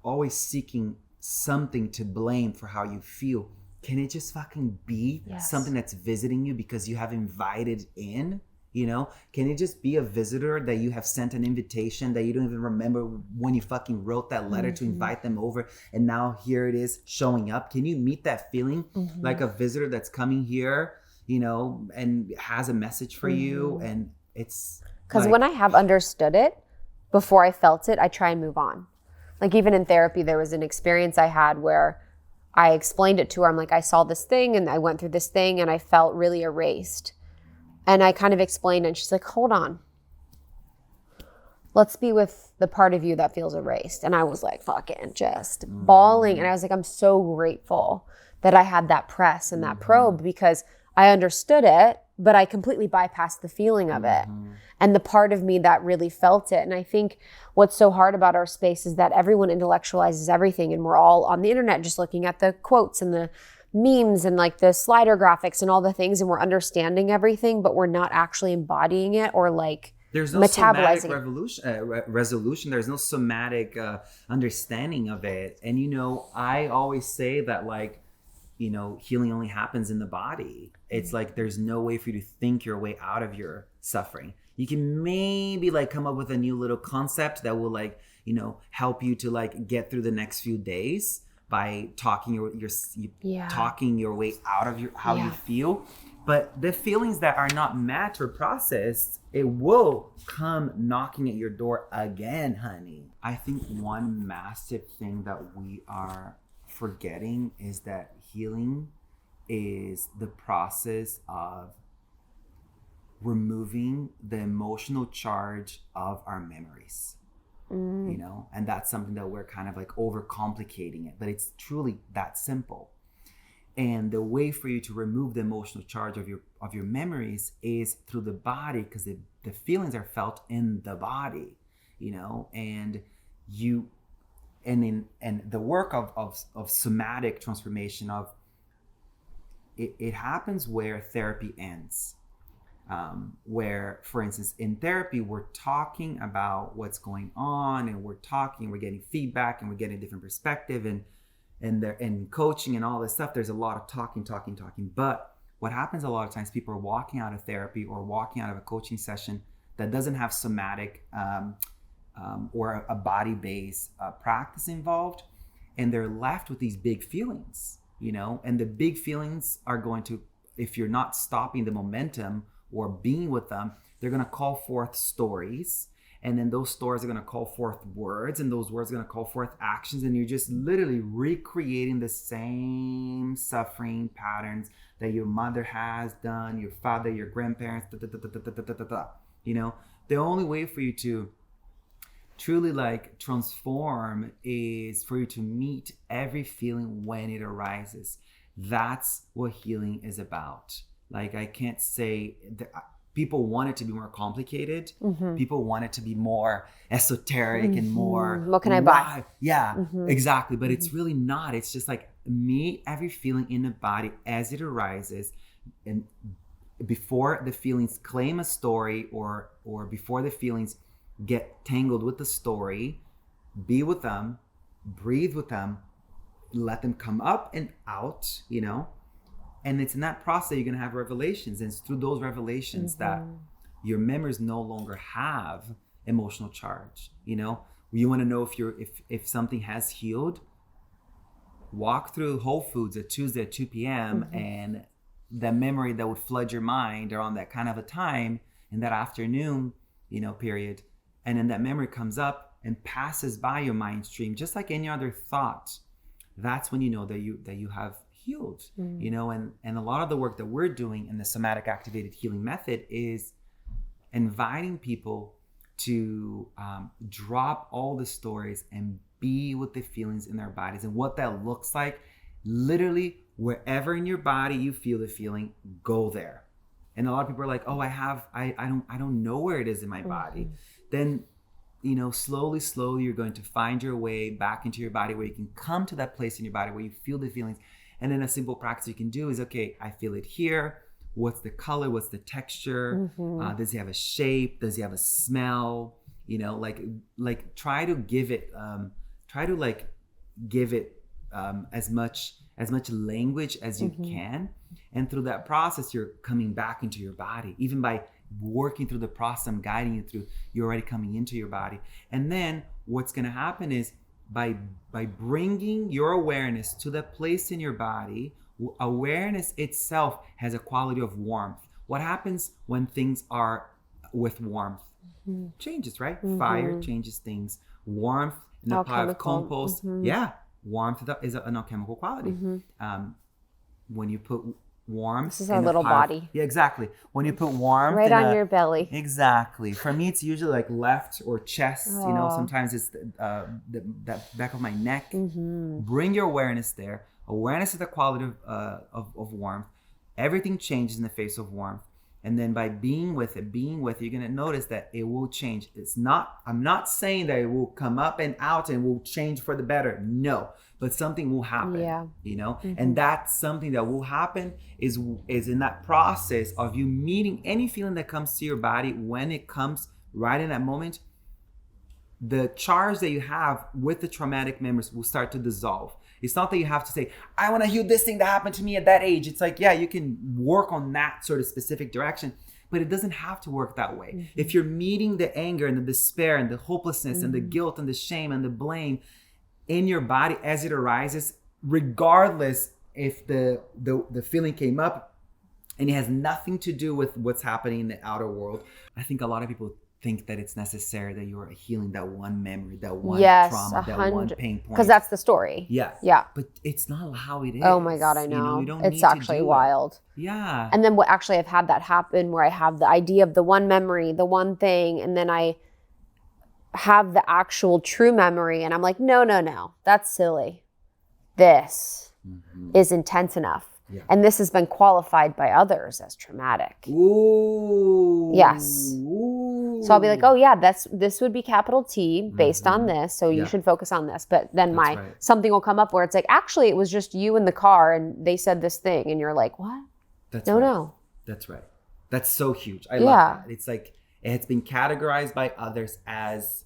always seeking something to blame for how you feel. Can it just fucking be something that's visiting you because you have invited in? Can it just be a visitor that you have sent an invitation that you don't even remember when you fucking wrote that letter to invite them over, and now here it is showing up? Can you meet that feeling like a visitor that's coming here, and has a message for you? And it's because when I have understood it before I felt it, I try and move on. Like even in therapy, there was an experience I had where I explained it to her. I'm like, I saw this thing and I went through this thing and I felt really erased. And I kind of explained it, and she's like, hold on. Let's be with the part of you that feels erased. And I was like fucking just bawling. And I was like, I'm so grateful that I had that press and that probe, because I understood it, but I completely bypassed the feeling of it and the part of me that really felt it. And I think what's so hard about our space is that everyone intellectualizes everything, and we're all on the internet just looking at the quotes and the memes and like the slider graphics and all the things, and we're understanding everything, but we're not actually embodying it or like there's no somatic resolution. There's no somatic understanding of it. And I always say that healing only happens in the body. It's like there's no way for you to think your way out of your suffering. You can maybe come up with a new little concept that will help you to get through the next few days by talking talking your way out of how you feel. But the feelings that are not met or processed, it will come knocking at your door again, honey. I think one massive thing that we are forgetting is that healing is the process of removing the emotional charge of our memories. And that's something that we're kind of overcomplicating it, but it's truly that simple. And the way for you to remove the emotional charge of your memories is through the body, because the feelings are felt in the body, and the work of somatic transformation it happens where therapy ends. Where, for instance, in therapy, we're talking about what's going on, and we're getting feedback, and we're getting a different perspective, and coaching and all this stuff. There's a lot of talking. But what happens a lot of times, people are walking out of therapy or walking out of a coaching session that doesn't have somatic or a body-based practice involved, and they're left with these big feelings, and the big feelings are going to, if you're not stopping the momentum or being with them, they're going to call forth stories. And then those stories are going to call forth words, and those words are going to call forth actions. And you're just literally recreating the same suffering patterns that your mother has done, your father, your grandparents, The only way for you to truly like transform is for you to meet every feeling when it arises. That's what healing is about. Like, I can't say that people want it to be more complicated. People want it to be more esoteric and more. What can I buy? Yeah, exactly. But it's really not. It's just like meet every feeling in the body as it arises, and before the feelings claim a story, or before the feelings get tangled with the story, be with them, breathe with them, let them come up and out, you know. And it's in that process that you're going to have revelations. And it's through those revelations that your memories no longer have emotional charge. You know, you want to know if something has healed, walk through Whole Foods at Tuesday at 2 p.m. and the memory that would flood your mind around that kind of a time in that afternoon, you know, period. And then that memory comes up and passes by your mind stream, just like any other thought. That's when you know that you have healed, you know. And a lot of the work that we're doing in the Somatic Activated Healing method is inviting people to drop all the stories and be with the feelings in their bodies, and what that looks like. Literally, wherever in your body you feel the feeling, go there. And a lot of people are like, oh, I don't know where it is in my body. Then, you know, slowly you're going to find your way back into your body, where you can come to that place in your body where you feel the feelings. And then a simple practice you can do is, okay, I feel it here. What's the color? What's the texture? Does it have a shape? Does it have a smell? You know, like try to give it as much language as you can. And through that process, you're coming back into your body. Even by working through the process I'm guiding you through, you're already coming into your body. And then what's going to happen is, by bringing your awareness to the place in your body, awareness itself has a quality of warmth. What happens when things are with warmth? Changes, right? Fire changes things. Warmth in a pile of compost. Yeah, warmth is an alchemical quality. When you put warmth, this is our little body. Yeah, exactly. When you put warmth right on your belly. Exactly. For me, it's usually like left or chest. You know, sometimes it's the back of my neck. Bring your awareness there. Awareness is the quality of warmth. Everything changes in the face of warmth. And then by being with it, you're going to notice that it will change. I'm not saying that it will come up and out and will change for the better. No, but something will happen, you know? And that's something that will happen is in that process of you meeting any feeling that comes to your body. When it comes right in that moment, the charge that you have with the traumatic memories will start to dissolve. It's not that you have to say, I want to heal this thing that happened to me at that age. It's like, yeah, you can work on that sort of specific direction, but it doesn't have to work that way. If you're meeting the anger and the despair and the hopelessness and the guilt and the shame and the blame in your body as it arises, regardless if the feeling came up and it has nothing to do with what's happening in the outer world. I think a lot of people think that it's necessary that you're healing that one memory, that one trauma, that one pain point. Because that's the story. Yeah. Yeah. But it's not how it is. Oh my God, I know. You don't it's need to actually do wild. It. Yeah. And then I've had that happen where I have the idea of the one memory, the one thing, and then I have the actual true memory and I'm like, no, that's silly. This is intense enough. Yeah. And this has been qualified by others as traumatic. Ooh. Yes. Ooh. So I'll be like, oh yeah, this would be capital T based on this. So you should focus on this. But then something will come up where it's like, actually it was just you in the car and they said this thing. And you're like, what? No. That's right. That's so huge. I love that. It's like, it's been categorized by others as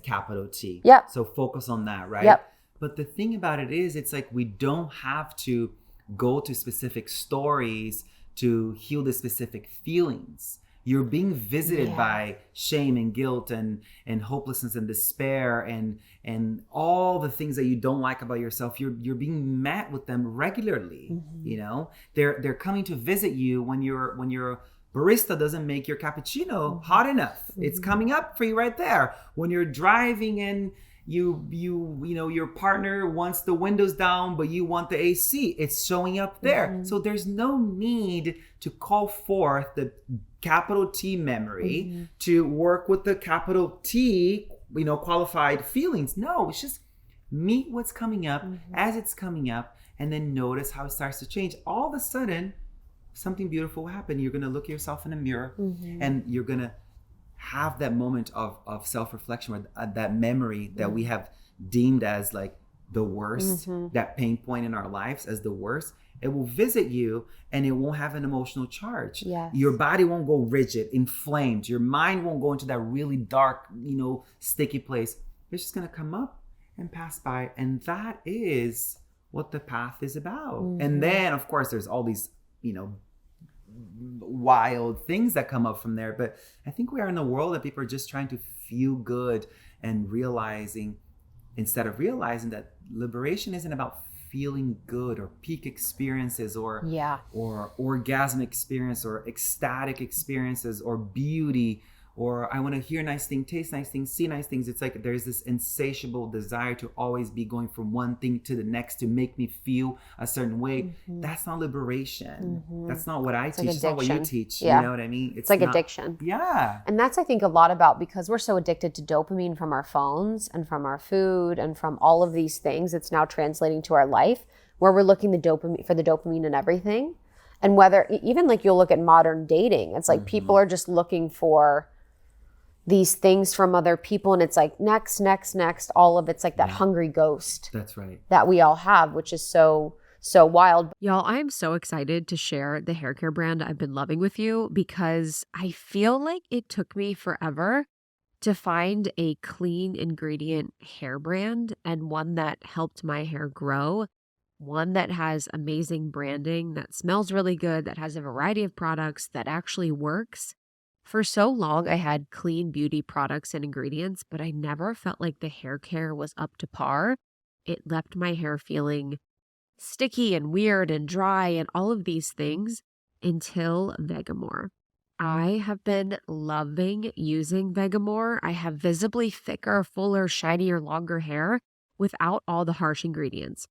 capital T. Yep. So focus on that, right? Yep. But the thing about it is, it's like, we don't have to go to specific stories to heal the specific feelings. You're being visited by shame and guilt and hopelessness and despair and all the things that you don't like about yourself. You're being met with them regularly. You know, they're coming to visit you when your barista doesn't make your cappuccino hot enough. It's coming up for you right there. When you're driving and you know your partner wants the windows down but you want the AC, it's showing up there. So there's no need to call forth the capital T memory to work with the capital T qualified feelings. No, it's just meet what's coming up as it's coming up, and then notice how it starts to change. All of a sudden, something beautiful will happen. You're going to look at yourself in a mirror, and you're going to have that moment of self-reflection, or that memory that we have deemed as like the worst, that pain point in our lives as the worst. It will visit you, and it won't have an emotional charge. Yes. Your body won't go rigid, inflamed. Your mind won't go into that really dark, sticky place. It's just going to come up and pass by. And that is what the path is about. And then, of course, there's all these, wild things that come up from there. But I think we are in a world that people are just trying to feel good, and instead of realizing that liberation isn't about feeling good or peak experiences or orgasmic experience or ecstatic experiences or beauty, or I want to hear nice things, taste nice things, see nice things. It's like there's this insatiable desire to always be going from one thing to the next to make me feel a certain way. That's not liberation. That's not what I teach. It's not what you teach. You know what I mean? It's like not, addiction. Yeah. And that's, I think, a lot about, because we're so addicted to dopamine from our phones and from our food and from all of these things. It's now translating to our life, where we're looking for the dopamine in everything. And whether, even like you'll look at modern dating, it's like people are just looking for these things from other people, and it's like next, all of it's like that hungry ghost. That's right. That we all have, which is so wild. Y'all, I am so excited to share the hair care brand I've been loving with you, because I feel like it took me forever to find a clean ingredient hair brand, and one that helped my hair grow, one that has amazing branding, that smells really good, that has a variety of products, that actually works. For so long, I had clean beauty products and ingredients, but I never felt like the hair care was up to par. It left my hair feeling sticky and weird and dry and all of these things until Vegamour. I have been loving using Vegamour. I have visibly thicker, fuller, shinier, longer hair without all the harsh ingredients.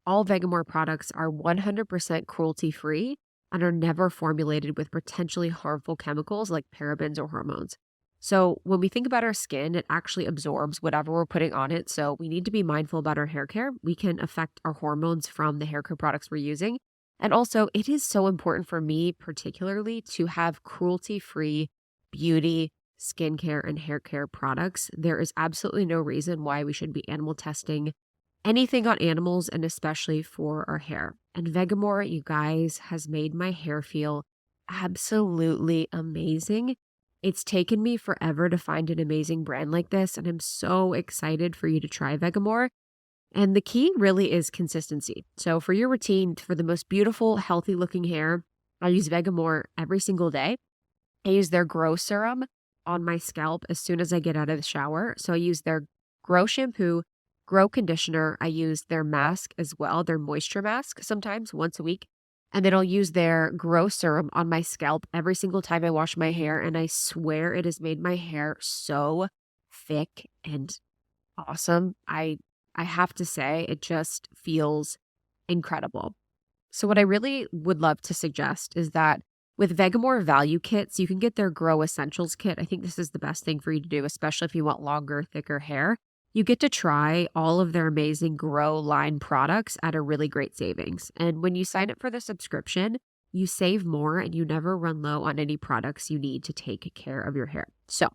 All Vegamour products are 100% cruelty-free and are never formulated with potentially harmful chemicals like parabens or hormones. So when we think about our skin, it actually absorbs whatever we're putting on it. So we need to be mindful about our hair care. We can affect our hormones from the hair care products we're using. And also, it is so important for me particularly to have cruelty-free beauty, skincare, and hair care products. There is absolutely no reason why we should be animal testing anything on animals, and especially for our hair. And Vegamour, you guys, has made my hair feel absolutely amazing. It's taken me forever to find an amazing brand like this, and I'm so excited for you to try Vegamour. And the key really is consistency. So for your routine, for the most beautiful, healthy looking hair, I use Vegamour every single day. I use their Grow Serum on my scalp as soon as I get out of the shower. So I use their Grow Shampoo, Grow Conditioner. I use their mask as well, their moisture mask, sometimes once a week. And then I'll use their Grow Serum on my scalp every single time I wash my hair. And I swear it has made my hair so thick and awesome. I have to say, it just feels incredible. So what I really would love to suggest is that with Vegamour value kits, you can get their Grow Essentials kit. I think this is the best thing for you to do, especially if you want longer, thicker hair. You get to try all of their amazing Grow line products at a really great savings. And when you sign up for the subscription, you save more and you never run low on any products you need to take care of your hair. So,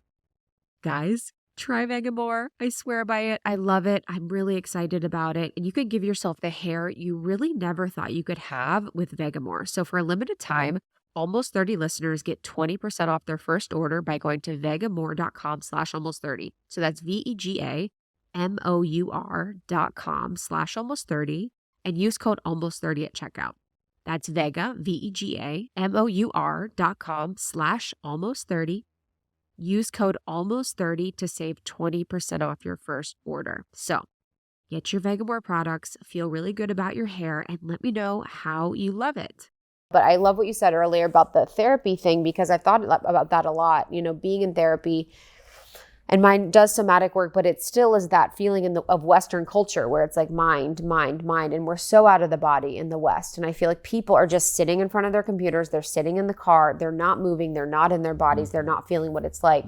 guys, try Vegamour. I swear by it. I love it. I'm really excited about it. And you could give yourself the hair you really never thought you could have with Vegamour. So for a limited time, Almost 30 listeners get 20% off their first order by going to vegamour.com/almost30. So that's vegamour.com/almost30 and use code almost30 at checkout. That's vegamour.com/almost30. Use code almost30 to save 20% off your first order. So get your Vegamour products, feel really good about your hair, and let me know how you love it. But I love what you said earlier about the therapy thing, because I thought about that a lot, you know, being in therapy. And mine does somatic work, but it still is that feeling of Western culture where it's like mind. And we're so out of the body in the West. And I feel like people are just sitting in front of their computers. They're sitting in the car. They're not moving. They're not in their bodies. They're not feeling what it's like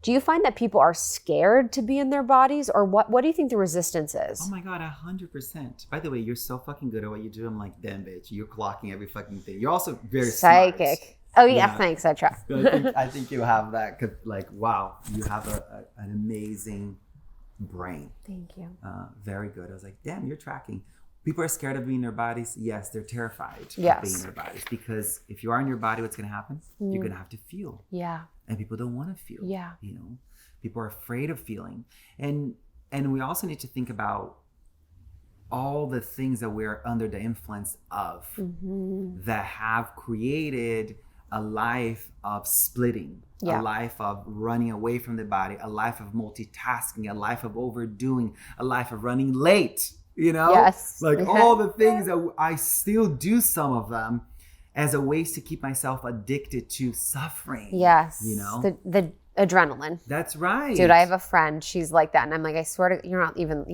Do you find that people are scared to be in their bodies, or what do you think the resistance is? Oh my God, 100%. By the way, you're so fucking good at what you do. I'm like, damn, bitch, you're clocking every fucking thing. You're also very psychic. Smart. Oh yeah, thanks. I try. I think you have that. Like, wow, you have an amazing brain. Thank you. Very good. I was like, damn, you're tracking. People are scared of being in their bodies. Yes, they're terrified of being in their bodies, because if you are in your body, what's going to happen? You're going to have to feel. Yeah. And people don't want to feel. Yeah. You know, people are afraid of feeling. And we also need to think about all the things that we're under the influence of that have created a life of splitting, a life of running away from the body, a life of multitasking, a life of overdoing, a life of running late, you know? Yes. Like all the things that I still do, some of them, as a ways to keep myself addicted to suffering. Yes. You know? The adrenaline. That's right. Dude, I have a friend, she's like that. And I'm like, I swear to, you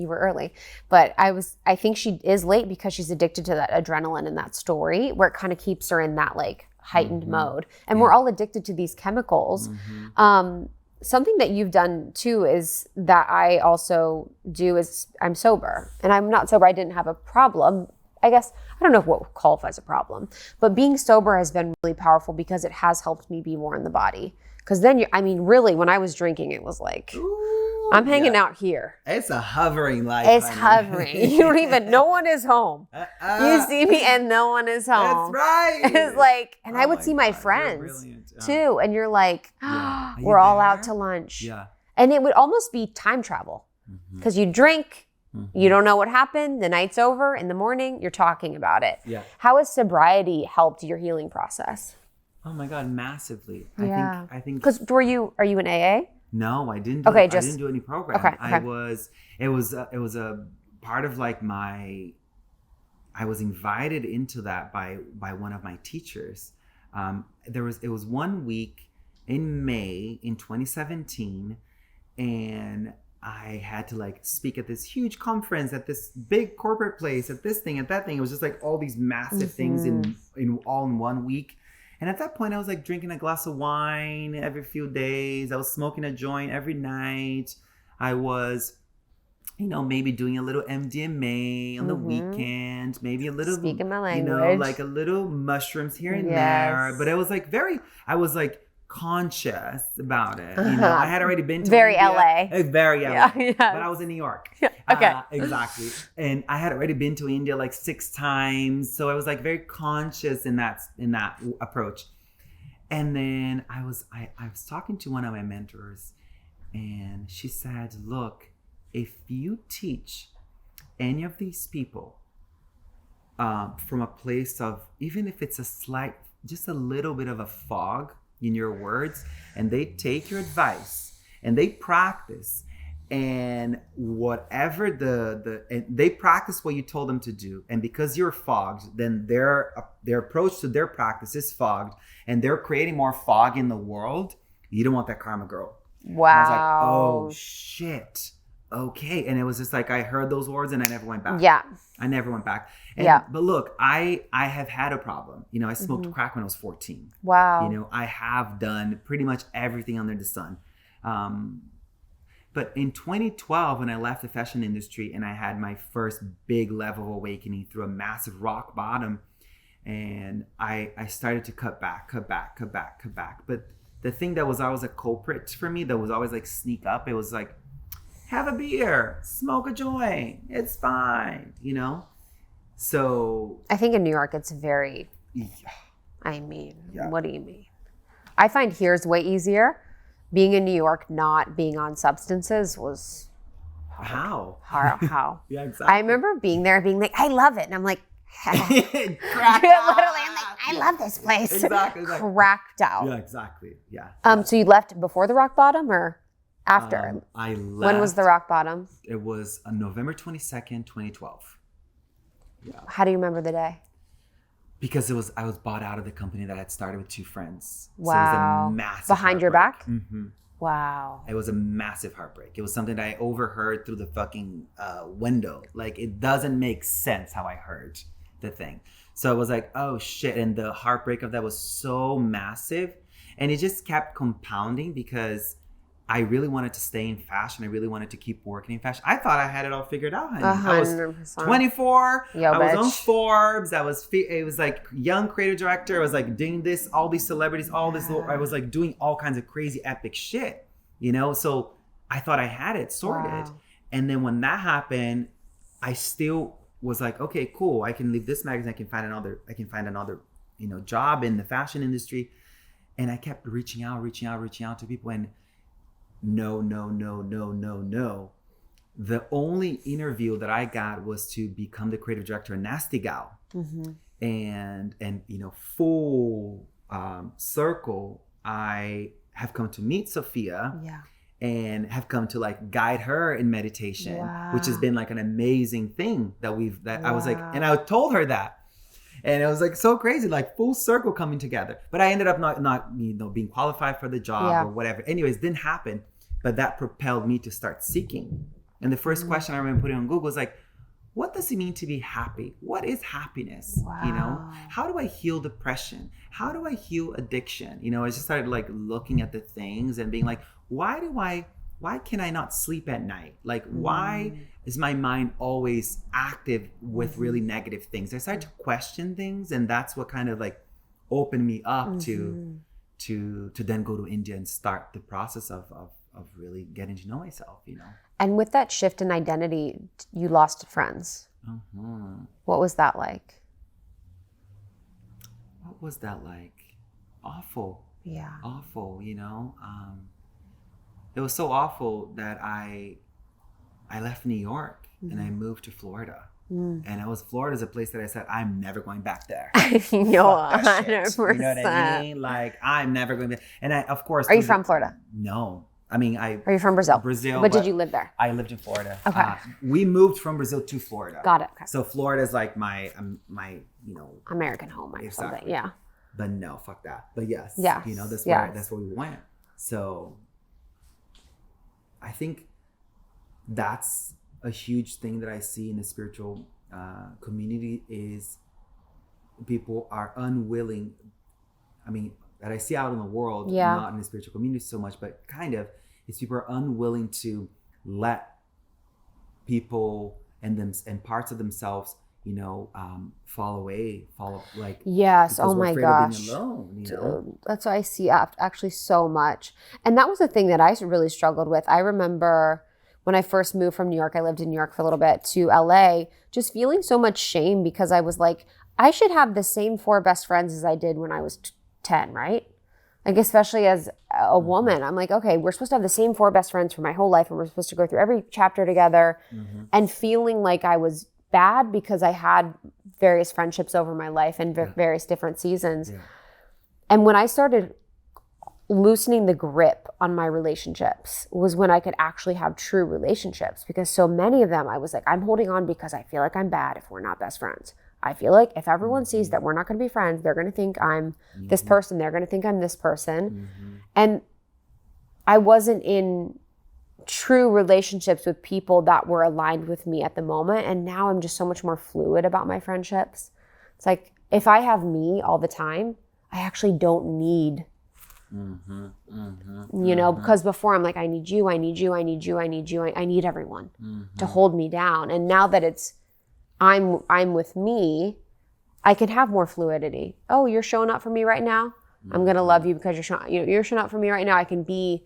were early. But I think she is late because she's addicted to that adrenaline in that story, where it kind of keeps her in that like heightened mode. And we're all addicted to these chemicals. Something that you've done too is that I also do is I'm sober. And I'm not sober. I didn't have a problem. I guess, I don't know what qualifies a problem, but being sober has been really powerful because it has helped me be more in the body. Because then, really, when I was drinking, it was like, ooh, I'm hanging out here. It's a hovering life. It's hovering. You don't even, no one is home. You see me and no one is home. That's right. It's like, and I would see my friends too. And you're like, we're all out to lunch. Yeah. And it would almost be time travel. Because you drink, you don't know what happened. The night's over. In the morning, you're talking about it. Yeah. How has sobriety helped your healing process? Oh my God, massively. Yeah. I think. Because are you in AA? No, I didn't. I didn't do any program. Okay. It was a part of like I was invited into that by one of my teachers. It was 1 week in May in 2017, and I had to like speak at this huge conference at this big corporate place at this thing, at that thing. It was just like all these massive things in all in 1 week. And at that point I was like drinking a glass of wine every few days. I was smoking a joint every night. I was, maybe doing a little MDMA on the weekend, maybe a little, speaking my language, like a little mushrooms here and there. But it was like I was like conscious about it. I had already been to very India. LA. Very LA. Yeah, yes. But I was in New York. Okay. Exactly. And I had already been to India like 6 times. So I was like very conscious in that approach. And then I was talking to one of my mentors, and she said, look, if you teach any of these people from a place of, even if it's just a little bit of a fog in your words, and they take your advice and they practice, and whatever and they practice what you told them to do, and because you're fogged, then their approach to their practice is fogged, and they're creating more fog in the world. You don't want that karma, girl. Wow. And I was like, oh shit. Okay. And it was just like I heard those words and I never went back. Yeah. I never went back. But look, I have had a problem. I smoked crack when I was 14. Wow. I have done pretty much everything under the sun. But in 2012, when I left the fashion industry and I had my first big level of awakening through a massive rock bottom, and I started to cut back. But the thing that was always a culprit for me, that was always like sneak up, it was like, have a beer, smoke a joint, it's fine, So I think in New York it's very, what do you mean? I find here's way easier. Being in New York, not being on substances was hard. How? Yeah, exactly. I remember being there being like, I love it. And I'm like, literally, I'm like, I love this place. Exactly. Cracked out. Yeah, exactly. Yeah. So you left before the rock bottom or after? I left. When was the rock bottom? It was November 22nd, 2012. Yeah. How do you remember the day? Because I was bought out of the company that I had started with 2 friends. Wow. So it was a massive Behind your back? Mm-hmm. Wow. It was a massive heartbreak. It was something that I overheard through the fucking window. Like, it doesn't make sense how I heard the thing. So it was like, oh shit. And the heartbreak of that was so massive. And it just kept compounding because I really wanted to stay in fashion. I really wanted to keep working in fashion. I thought I had it all figured out, honey. I was 24. Yo, I was on bitch. Forbes. It was like young creative director. I was like doing this, all these celebrities, all this. I was like doing all kinds of crazy epic shit, you know? So I thought I had it sorted. Wow. And then when that happened, I still was like, okay, cool. I can leave this magazine. I can find another, you know, job in the fashion industry. And I kept reaching out to people, and no. The only interview that I got was to become the creative director of Nasty Gal. Mm-hmm. And you know, full circle, I have come to meet Sophia. Yeah. And have come to like guide her in meditation, which has been like an amazing thing that I was like, and I told her that. And it was like so crazy, like full circle coming together. But I ended up not you know, being qualified for the job or whatever. Anyways, didn't happen. But that propelled me to start seeking. And the first question I remember putting on Google was like, what does it mean to be happy? What is happiness? Wow. You know, how do I heal depression? How do I heal addiction? You know, I just started like looking at the things and being like, why can I not sleep at night? Like, why is my mind always active with really negative things? I started to question things, and that's what kind of like opened me up to then go to India and start the process of really getting to know myself, you know. And with that shift in identity, you lost friends. What was that like? What was that like? Awful. Yeah. Awful, you know. It was so awful that I left New York and I moved to Florida. And Florida's a place that I said, I'm never going back there. You know, 100%. You know what I mean? Like, I'm never going back. And I, of course. Are you from Florida? No. I mean, Are you from Brazil? Brazil. But did you live there? I lived in Florida. Okay. We moved from Brazil to Florida. Got it. Okay. So Florida's like my, you know. American home or something. Yeah. But no, fuck that. But yes. Yes. You know, that's where we went. So I think that's a huge thing that I see in the spiritual community is people are unwilling. I mean, that I see out in the world, not in the spiritual community so much, but kind of, is people are unwilling to let people and parts of themselves, you know, fall like. Yes. Oh my gosh. Being alone, you know? That's what I see actually so much. And that was the thing that I really struggled with. I remember when I first moved from New York, I lived in New York for a little bit, to LA, just feeling so much shame because I was like, I should have the same 4 best friends as I did when I was 10, right? Like, especially as a woman, I'm like, okay, we're supposed to have the same 4 best friends for my whole life, and we're supposed to go through every chapter together, and feeling like I was bad because I had various friendships over my life and various different seasons. Yeah. And when I started loosening the grip on my relationships was when I could actually have true relationships, because so many of them, I was like, I'm holding on because I feel like I'm bad if we're not best friends. I feel like if everyone sees that we're not going to be friends, they're going to think I'm this person. They're going to think I'm this person. And I wasn't in true relationships with people that were aligned with me at the moment. And now I'm just so much more fluid about my friendships. It's like, if I have me all the time, I actually don't need, you know, because before I'm like, I need you, I need you, I need you, I need you. I need everyone to hold me down. And now that it's, I'm with me, I can have more fluidity. Oh, you're showing up for me right now. I'm going to love you because you're showing up for me right now. I can be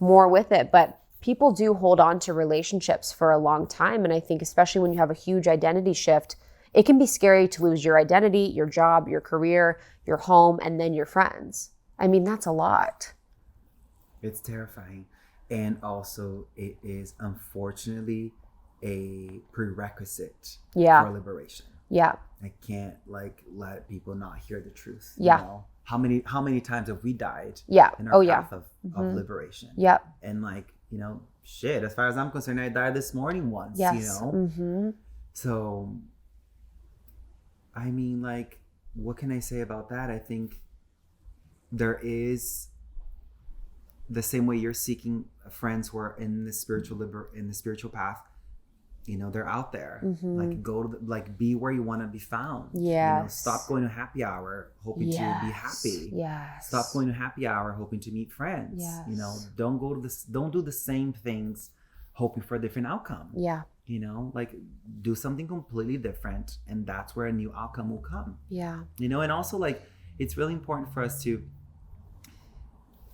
more with it. But people do hold on to relationships for a long time. And I think especially when you have a huge identity shift, it can be scary to lose your identity, your job, your career, your home, and then your friends. I mean, that's a lot. It's terrifying. And also it is unfortunately a prerequisite for liberation. Yeah. I can't let people not hear the truth. Yeah. You know? How many times have we died in our path of liberation? Yeah. And shit, as far as I'm concerned, I died this morning once, you know? So, I mean, what can I say about that? I think there is the same way you're seeking friends who are in the spiritual path. they're out there. Like go to like be where you want to be found. Stop going to happy hour hoping to be happy. Stop going to happy hour hoping to meet friends. Don't do the same things hoping for a different outcome. Like do something completely different, and that's where a new outcome will come. And also like it's really important for us to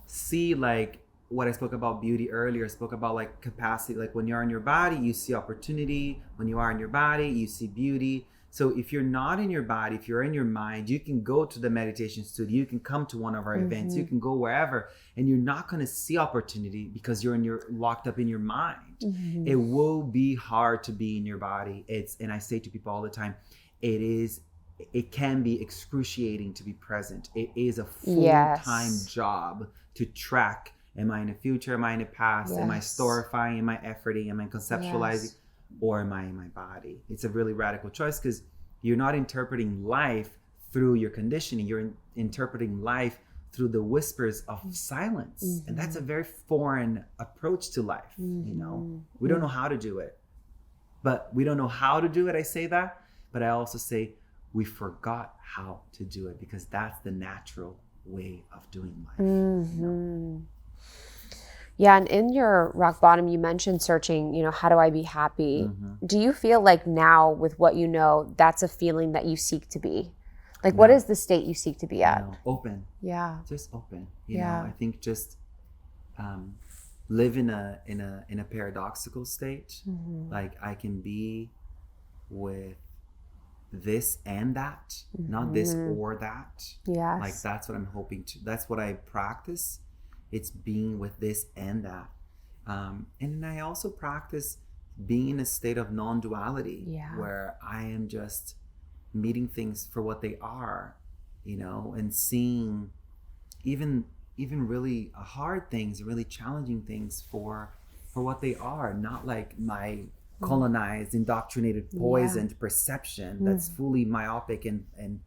see like what I spoke about beauty earlier. I spoke about like capacity. Like when you're in your body, you see opportunity. When you are in your body, you see beauty. So if you're not in your body, if you're in your mind, you can go to the meditation studio. You can come to one of our events. You can go wherever, and you're not going to see opportunity because you're locked up in your mind. It will be hard to be in your body. And I say to people all the time, it can be excruciating to be present. It is a full-time job to track. Am I in the future? Am I in the past? Am I storifying? Am I efforting? Am I conceptualizing? Or am I in my body? It's a really radical choice because you're not interpreting life through your conditioning. You're interpreting life through the whispers of silence. And that's a very foreign approach to life. We don't know how to do it. But we don't know how to do it. I say that. But I also say we forgot how to do it because that's the natural way of doing life. Yeah, and in your rock bottom, you mentioned searching, how do I be happy? Do you feel like now with what you know, that's a feeling that you seek to be? Like, what is the state you seek to be at? Open. Yeah. Just open. You know, I think just live in a paradoxical state. Like I can be with this and that, not this or that. Like that's what I'm hoping to. That's what I practice. It's being with this and that. And then I also practice being in a state of non-duality where I am just meeting things for what they are, and seeing even really hard things, really challenging things for what they are, not like my colonized, indoctrinated, poisoned perception that's fully myopic and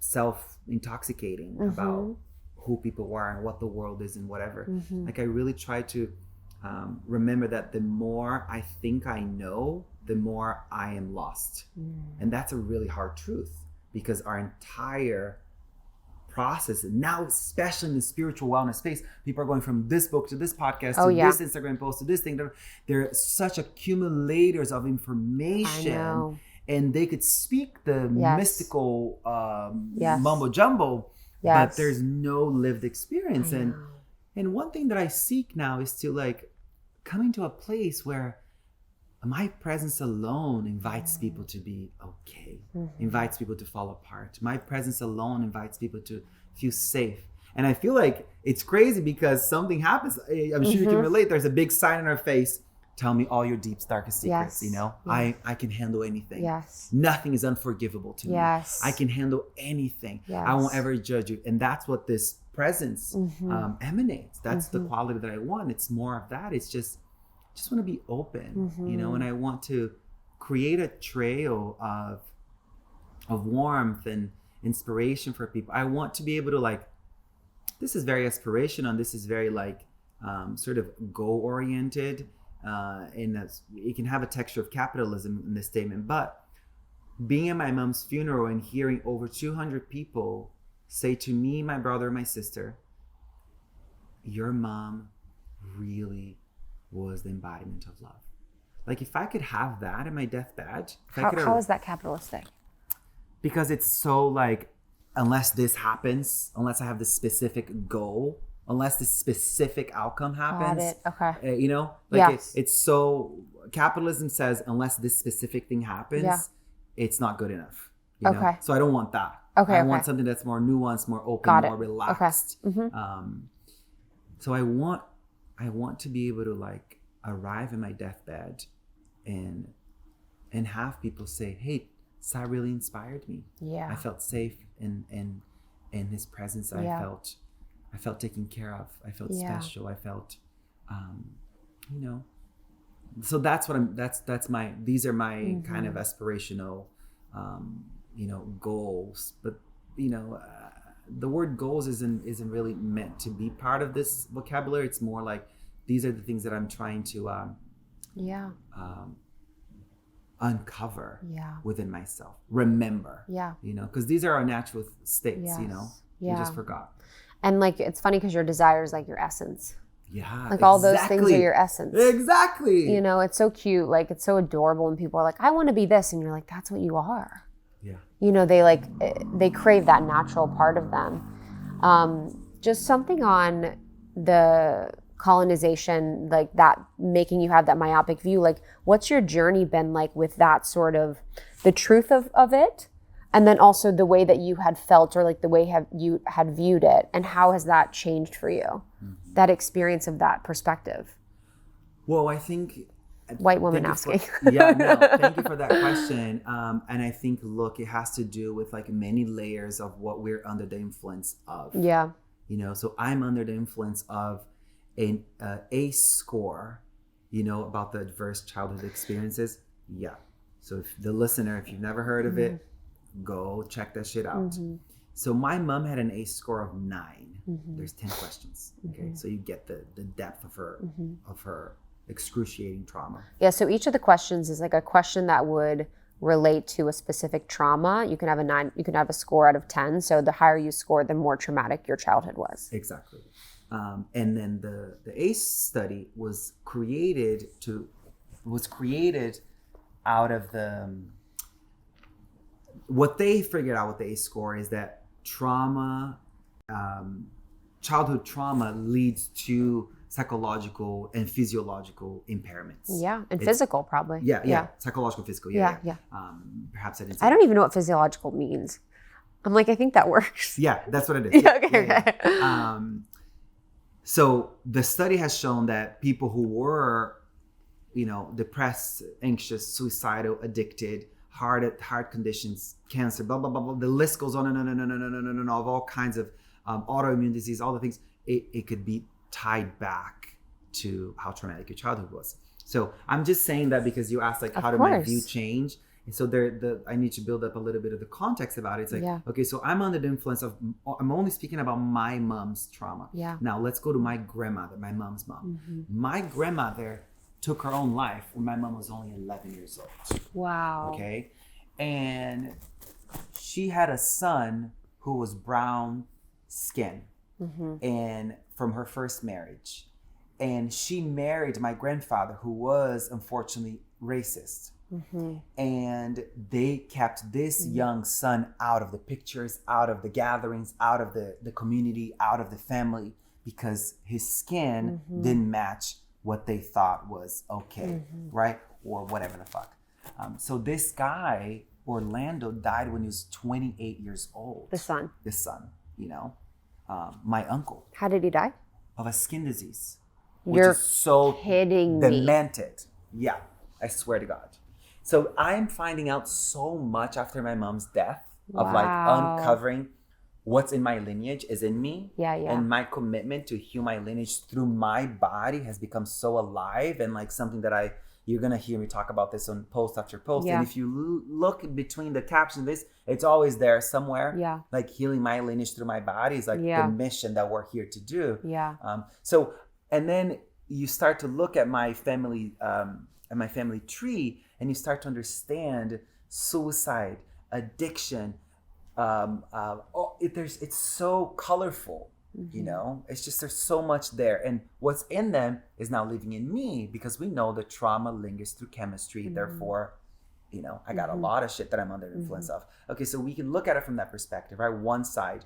self-intoxicating about who people are and what the world is and whatever. Like I really try to remember that the more I think I know, the more I am lost. And that's a really hard truth because our entire process now, especially in the spiritual wellness space, people are going from this book to this podcast to this Instagram post to this thing. They're such accumulators of information, and they could speak the mystical mumbo jumbo. But there's no lived experience. And one thing that I seek now is to like come into a place where my presence alone invites people to be okay, invites people to fall apart. My presence alone invites people to feel safe. And I feel like it's crazy because something happens. I'm sure you can relate. There's a big sign on our face. Tell me all your deepest, darkest secrets, I can handle anything. Nothing is unforgivable to me. I can handle anything. I won't ever judge you. And that's what this presence emanates. That's the quality that I want. It's more of that. It's just want to be open, and I want to create a trail of warmth and inspiration for people. I want to be able to like, this is very aspirational, and this is very like sort of goal-oriented. It can have a texture of capitalism in this statement, but being at my mom's funeral and hearing over 200 people say to me, my brother, my sister, your mom really was the embodiment of love. Like if I could have that in my deathbed. How is that capitalistic? Because it's so like, unless this happens, unless I have this specific goal, unless this specific outcome happens. Got it. Okay. It's so, capitalism says unless this specific thing happens, it's not good enough. Okay. So I don't want that. I want something that's more nuanced, more open, more relaxed. So I want to be able to like arrive in my deathbed and have people say, hey, Sah really inspired me. I felt safe in his presence. I felt taken care of. I felt special. I felt, so that's what these are my kind of aspirational, goals. But, the word goals isn't really meant to be part of this vocabulary. It's more like, these are the things that I'm trying to uncover within myself, remember, because these are our natural states, we just forgot. And like, it's funny because your desire is like your essence. Yeah, like all those things are your essence. Exactly. It's so cute. Like, it's so adorable when people are like, I want to be this. And you're like, that's what you are. Yeah. They crave that natural part of them. Just something on the colonization, like that, making you have that myopic view. Like, what's your journey been like with that sort of the truth of it? And then also the way that you had felt, or like the way you had viewed it, and how has that changed for you? That experience of that perspective. Well, I think white woman asking. Thank you for that question. And I think, look, it has to do with like many layers of what we're under the influence of. Yeah. So I'm under the influence of an ACE score, about the adverse childhood experiences. Yeah. So if the listener, if you've never heard of it, go check that shit out. So my mom had an ACE score of 9. There's 10 questions. Okay. So you get the depth of her excruciating trauma. Yeah. So each of the questions is like a question that would relate to a specific trauma. You can have a 9, you can have a score out of 10. So the higher you score, the more traumatic your childhood was. Exactly. And then the ACE study was created out of what they figured out with the ACE score is that trauma, childhood trauma leads to psychological and physiological impairments. Yeah, and physical probably. Yeah. Psychological, physical. Yeah. Perhaps I didn't say I don't even know what physiological means. I'm like, I think that works. Yeah, that's what it is. Okay. So the study has shown that people who were, depressed, anxious, suicidal, addicted, heart conditions, cancer, blah, blah, blah, blah. The list goes on and of all kinds of autoimmune disease, all the things. It could be tied back to how traumatic your childhood was. So I'm just saying that because you asked, like, how did my view change? And so I need to build up a little bit of the context about it. It's like, okay, so I'm under the influence of, I'm only speaking about my mom's trauma. Yeah. Now let's go to my grandmother, my mom's mom. My grandmother took her own life when my mom was only 11 years old. Wow. Okay. And she had a son who was brown skin and from her first marriage. And she married my grandfather, who was unfortunately racist. And they kept this young son out of the pictures, out of the gatherings, out of the community, out of the family, because his skin didn't match what they thought was okay, right? Or whatever the fuck. So this guy, Orlando, died when he was 28 years old. The son, my uncle. How did he die? Of a skin disease. You're which is so kidding me. demented. Yeah, I swear to God. So I'm finding out so much after my mom's death of like uncovering what's in my lineage is in me. Yeah. And my commitment to heal my lineage through my body has become so alive, and like something that you're going to hear me talk about this on post after post. Yeah. And if you look between the captions of this, it's always there somewhere. Yeah. Like healing my lineage through my body is like the mission that we're here to do. Yeah. And then you start to look at my family, tree, and you start to understand suicide, addiction. It's so colorful, it's just, there's so much there. And what's in them is now living in me, because we know the trauma lingers through chemistry. Therefore, I got a lot of shit that I'm under the influence of. Okay, so we can look at it from that perspective, right? One side.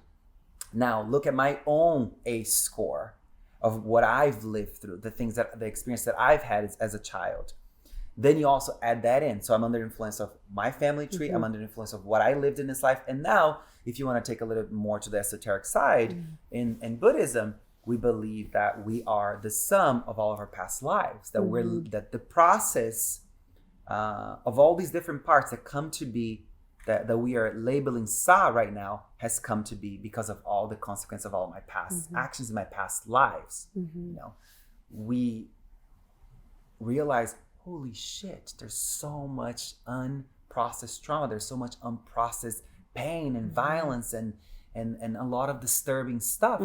Now look at my own ACE score of what I've lived through, the experience that I've had as a child. Then you also add that in. So I'm under the influence of my family tree. I'm under the influence of what I lived in this life. And now, if you want to take a little more to the esoteric side, in Buddhism, we believe that we are the sum of all of our past lives. That that the process of all these different parts that come to be, that we are labeling Sah right now, has come to be because of all the consequence of all my past actions in my past lives. We realize, holy shit, there's so much unprocessed trauma. There's so much unprocessed pain and violence and a lot of disturbing stuff,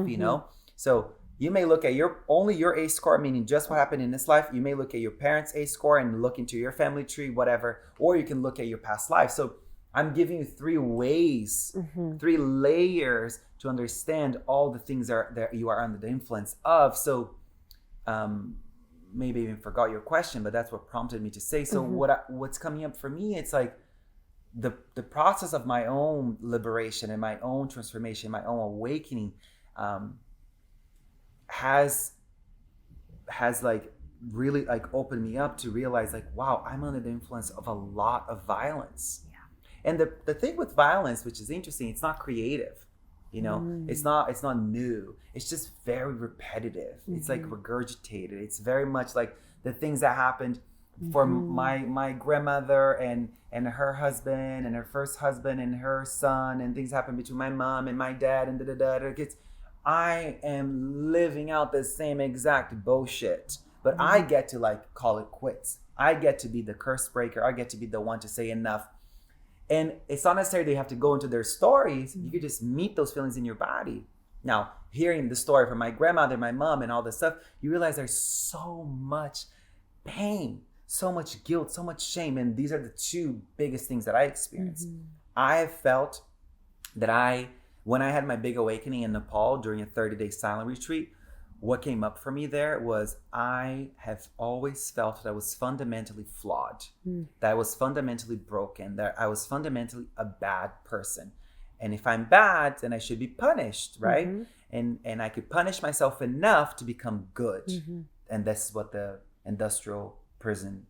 So You may look at only your ACE score, meaning just what happened in this life. You may look at your parents' ACE score and look into your family tree, whatever, or you can look at your past life. So I'm giving you 3 ways, 3 layers to understand all the things that you are under the influence of. So maybe I even forgot your question, but that's what prompted me to say. So what's coming up for me, it's like the process of my own liberation and my own transformation, my own awakening, has like really like opened me up to realize like, wow, I'm under the influence of a lot of violence. Yeah. And the thing with violence, which is interesting, it's not creative, you know, it's not new. It's just very repetitive. It's like regurgitated. It's very much like the things that happened for my grandmother and her husband and her first husband and her son, and things happened between my mom and my dad and kids. I am living out the same exact bullshit, but I get to like call it quits. I get to be the curse breaker. I get to be the one to say enough. And it's not necessarily you have to go into their stories. You could just meet those feelings in your body. Now, hearing the story from my grandmother, my mom, and all this stuff, you realize there's so much pain, so much guilt, so much shame. And these are the 2 biggest things that I experienced. I have felt that when I had my big awakening in Nepal during a 30-day silent retreat, what came up for me there was I have always felt that I was fundamentally flawed, that I was fundamentally broken, that I was fundamentally a bad person. And if I'm bad, then I should be punished, right? And I could punish myself enough to become good. And this is what the industrial prison,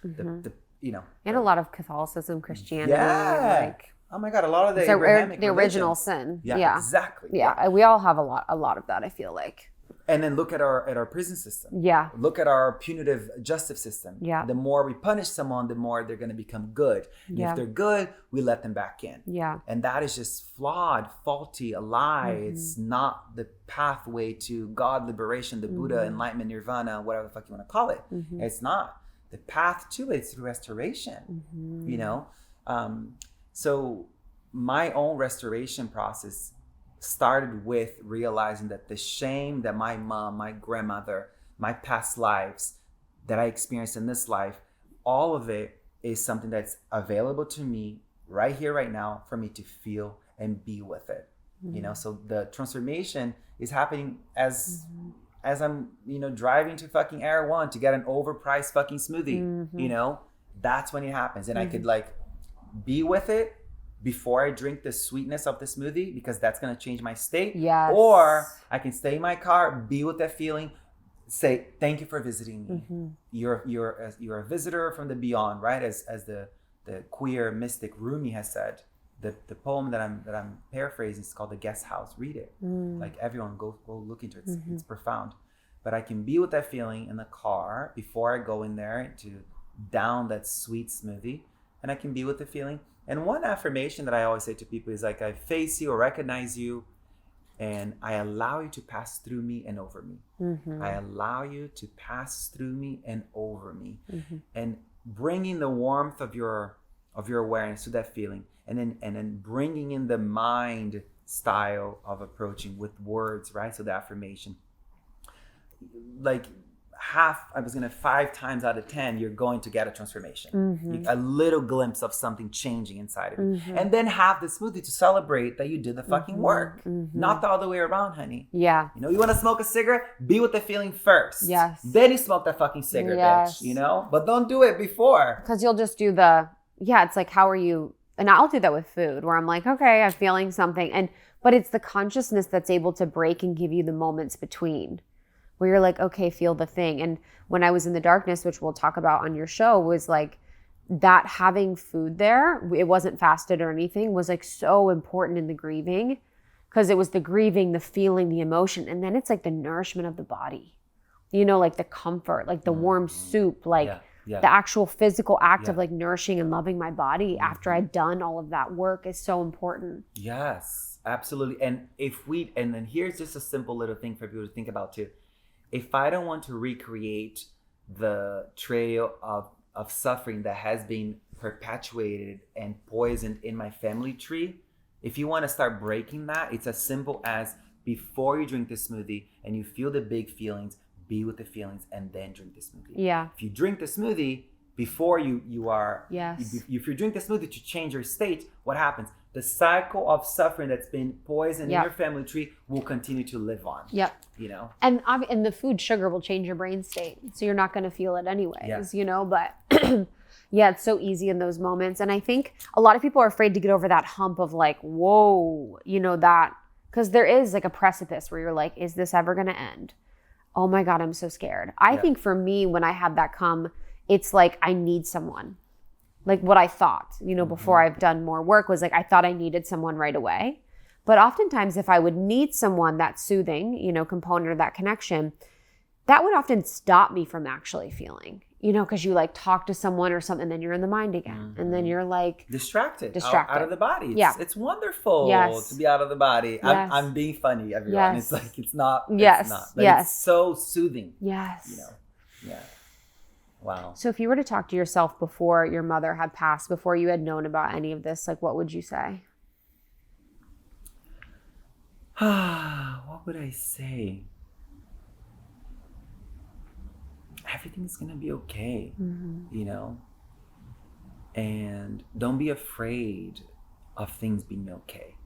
the you know. And a lot of Catholicism, Christianity, like... Oh my God, a lot of the Abrahamic the original religions. sin. Yeah, exactly. Yeah, we all have a lot of that, I feel like. And then look at our prison system. Yeah. Look at our punitive justice system. Yeah. The more we punish someone, the more they're going to become good. And if they're good, we let them back in. Yeah. And that is just flawed, faulty, a lie. It's not the pathway to God, liberation, the Buddha, enlightenment, nirvana, whatever the fuck you want to call it. It's not. The path to it is through restoration, you know? So my own restoration process started with realizing that the shame that my mom, my grandmother, my past lives that I experienced in this life, all of it is something that's available to me right here, right now, for me to feel and be with it. You know, so the transformation is happening as I'm, you know, driving to fucking Air One to get an overpriced fucking smoothie, you know, that's when it happens. And I could like be with it before I drink the sweetness of the smoothie, because that's going to change my state. Yes. Or I can stay in my car, be with that feeling, say, thank you for visiting me. You're a visitor from the beyond, right? As the queer mystic Rumi has said. The poem that I'm paraphrasing is called The Guest House. Read it. Like, everyone go look into it. It's profound. But I can be with that feeling in the car before I go in there to down that sweet smoothie. And I can be with the feeling. And one affirmation that I always say to people is like, I face you or recognize you, and I allow you to pass through me and over me. I allow you to pass through me and over me. And bringing the warmth of your awareness to that feeling, and then bringing in the mind style of approaching with words, right? So the affirmation, like 5 times out of 10, you're going to get a transformation, a little glimpse of something changing inside of you. And then have the smoothie to celebrate that you did the fucking work, not the other way around, honey. Yeah. You know, you want to smoke a cigarette? Be with the feeling first. Yes. Then you smoke that fucking cigarette, bitch, you know? But don't do it before. Because you'll just do it's like, how are you? And I'll do that with food, where I'm like, okay, I'm feeling something. But it's the consciousness that's able to break and give you the moments between, where you're like, okay, feel the thing. And when I was in the darkness, which we'll talk about on your show, was like that having food there, it wasn't fasted or anything, was like so important in the grieving, because it was the grieving, the feeling, the emotion. And then it's like the nourishment of the body, you know, like the comfort, like the warm soup, like the actual physical act of like nourishing and loving my body after I'd done all of that work is so important. Yes, absolutely. And then here's just a simple little thing for people to think about too. If I don't want to recreate the trail of suffering that has been perpetuated and poisoned in my family tree, if you want to start breaking that, it's as simple as before you drink the smoothie and you feel the big feelings, be with the feelings and then drink the smoothie. Yeah. If you drink the smoothie before you are, yes. if you drink the smoothie to change your state, what happens? The cycle of suffering that's been poisoned in your family tree will continue to live on. Yep. You know? And the food sugar will change your brain state. So you're not going to feel it anyways, you know, but yeah, it's so easy in those moments. And I think a lot of people are afraid to get over that hump of like, whoa, you know, that, because there is like a precipice where you're like, is this ever going to end? Oh my God, I'm so scared. I think for me, when I had that come, it's like, I need someone. Like what I thought, you know, before I've done more work was like, I thought I needed someone right away. But oftentimes if I would need someone, that soothing, you know, component or that connection, that would often stop me from actually feeling, you know, because you like talk to someone or something, and then you're in the mind again. And then you're like distracted. Out of the body. It's wonderful to be out of the body. I'm being funny, everyone. It's like, it's not. It's not. But it's so soothing. Yes. You know? Yeah. Wow. So if you were to talk to yourself before your mother had passed, before you had known about any of this, like what would you say? What would I say? Everything's going to be okay, you know? And don't be afraid of things being okay.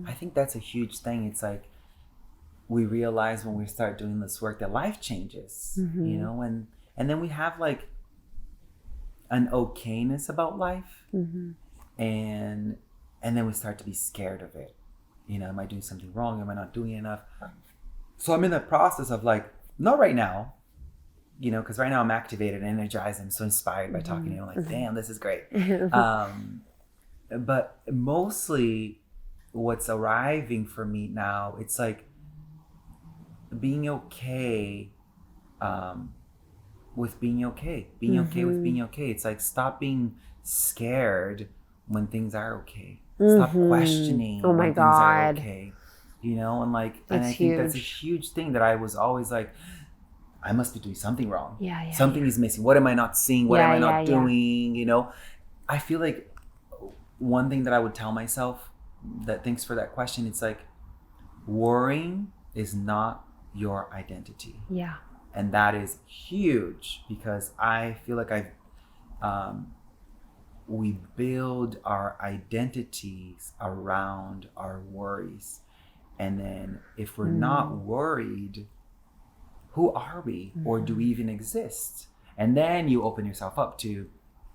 I think that's a huge thing. It's like we realize when we start doing this work that life changes, you know? And then we have like an okayness about life. And then we start to be scared of it. You know, am I doing something wrong? Am I not doing enough? So I'm in the process of like, not right now, you know, because right now I'm activated and energized. I'm so inspired by talking to you. I'm like, damn, this is great. But mostly what's arriving for me now, it's like being okay with being okay. Being okay with being okay. It's like stop being scared when things are okay. Stop questioning oh my when God. things are okay. You know, and like, That's and I think that's a huge thing that I was always like, I must be doing something wrong. Something is missing. What am I not seeing? What am I not doing? You know, I feel like one thing that I would tell myself, that thanks for that question, it's like worrying is not your identity. Yeah. And that is huge because I feel like we build our identities around our worries. And then if we're not worried, who are we? Or do we even exist? And then you open yourself up to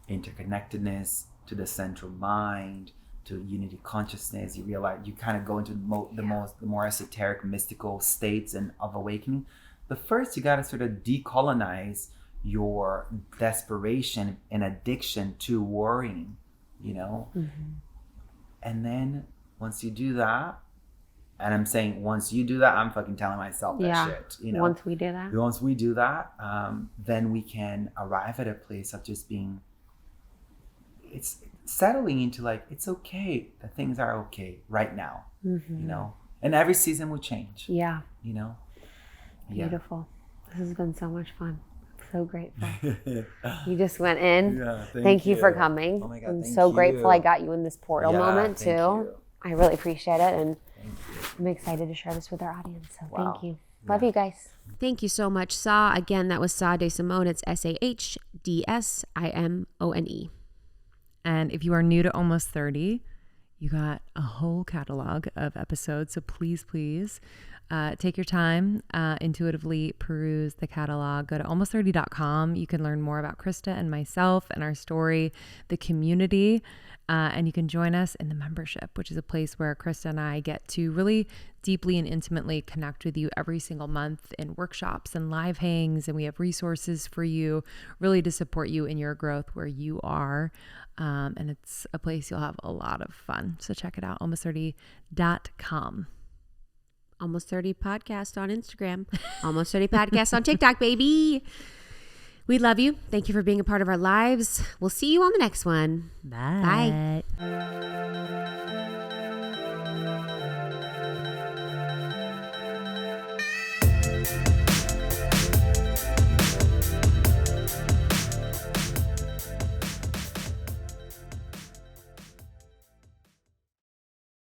interconnectedness, to the central mind, to unity consciousness. You realize you kind of go into the more esoteric, mystical states and of awakening. But first, you got to sort of decolonize your desperation and addiction to worrying, you know? And then once you do that, and I'm saying once you do that, I'm fucking telling myself that shit, you know? Once we do that, then we can arrive at a place of just being, it's settling into like, it's okay that things are okay right now, you know? And every season will change. Yeah. You know? Beautiful. This has been so much fun. So grateful. You just went in. Yeah, thank you for coming. Oh my God, I'm so grateful I got you in this portal moment too. You. I really appreciate it, and I'm excited to share this with our audience. So thank you. Love you guys. Thank you so much, Sah. Again, that was Sah D'Simone. It's SahDsimone. And if you are new to Almost 30, you got a whole catalog of episodes. So please take your time, intuitively peruse the catalog. Go to almost30.com. You can learn more about Krista and myself and our story, the community, and you can join us in the membership, which is a place where Krista and I get to really deeply and intimately connect with you every single month in workshops and live hangs. And we have resources for you really to support you in your growth where you are. And it's a place you'll have a lot of fun. So check it out, almost30.com. Almost 30 podcast on Instagram. Almost 30 podcast on TikTok, baby. We love you. Thank you for being a part of our lives. We'll see you on the next one. Bye. Bye.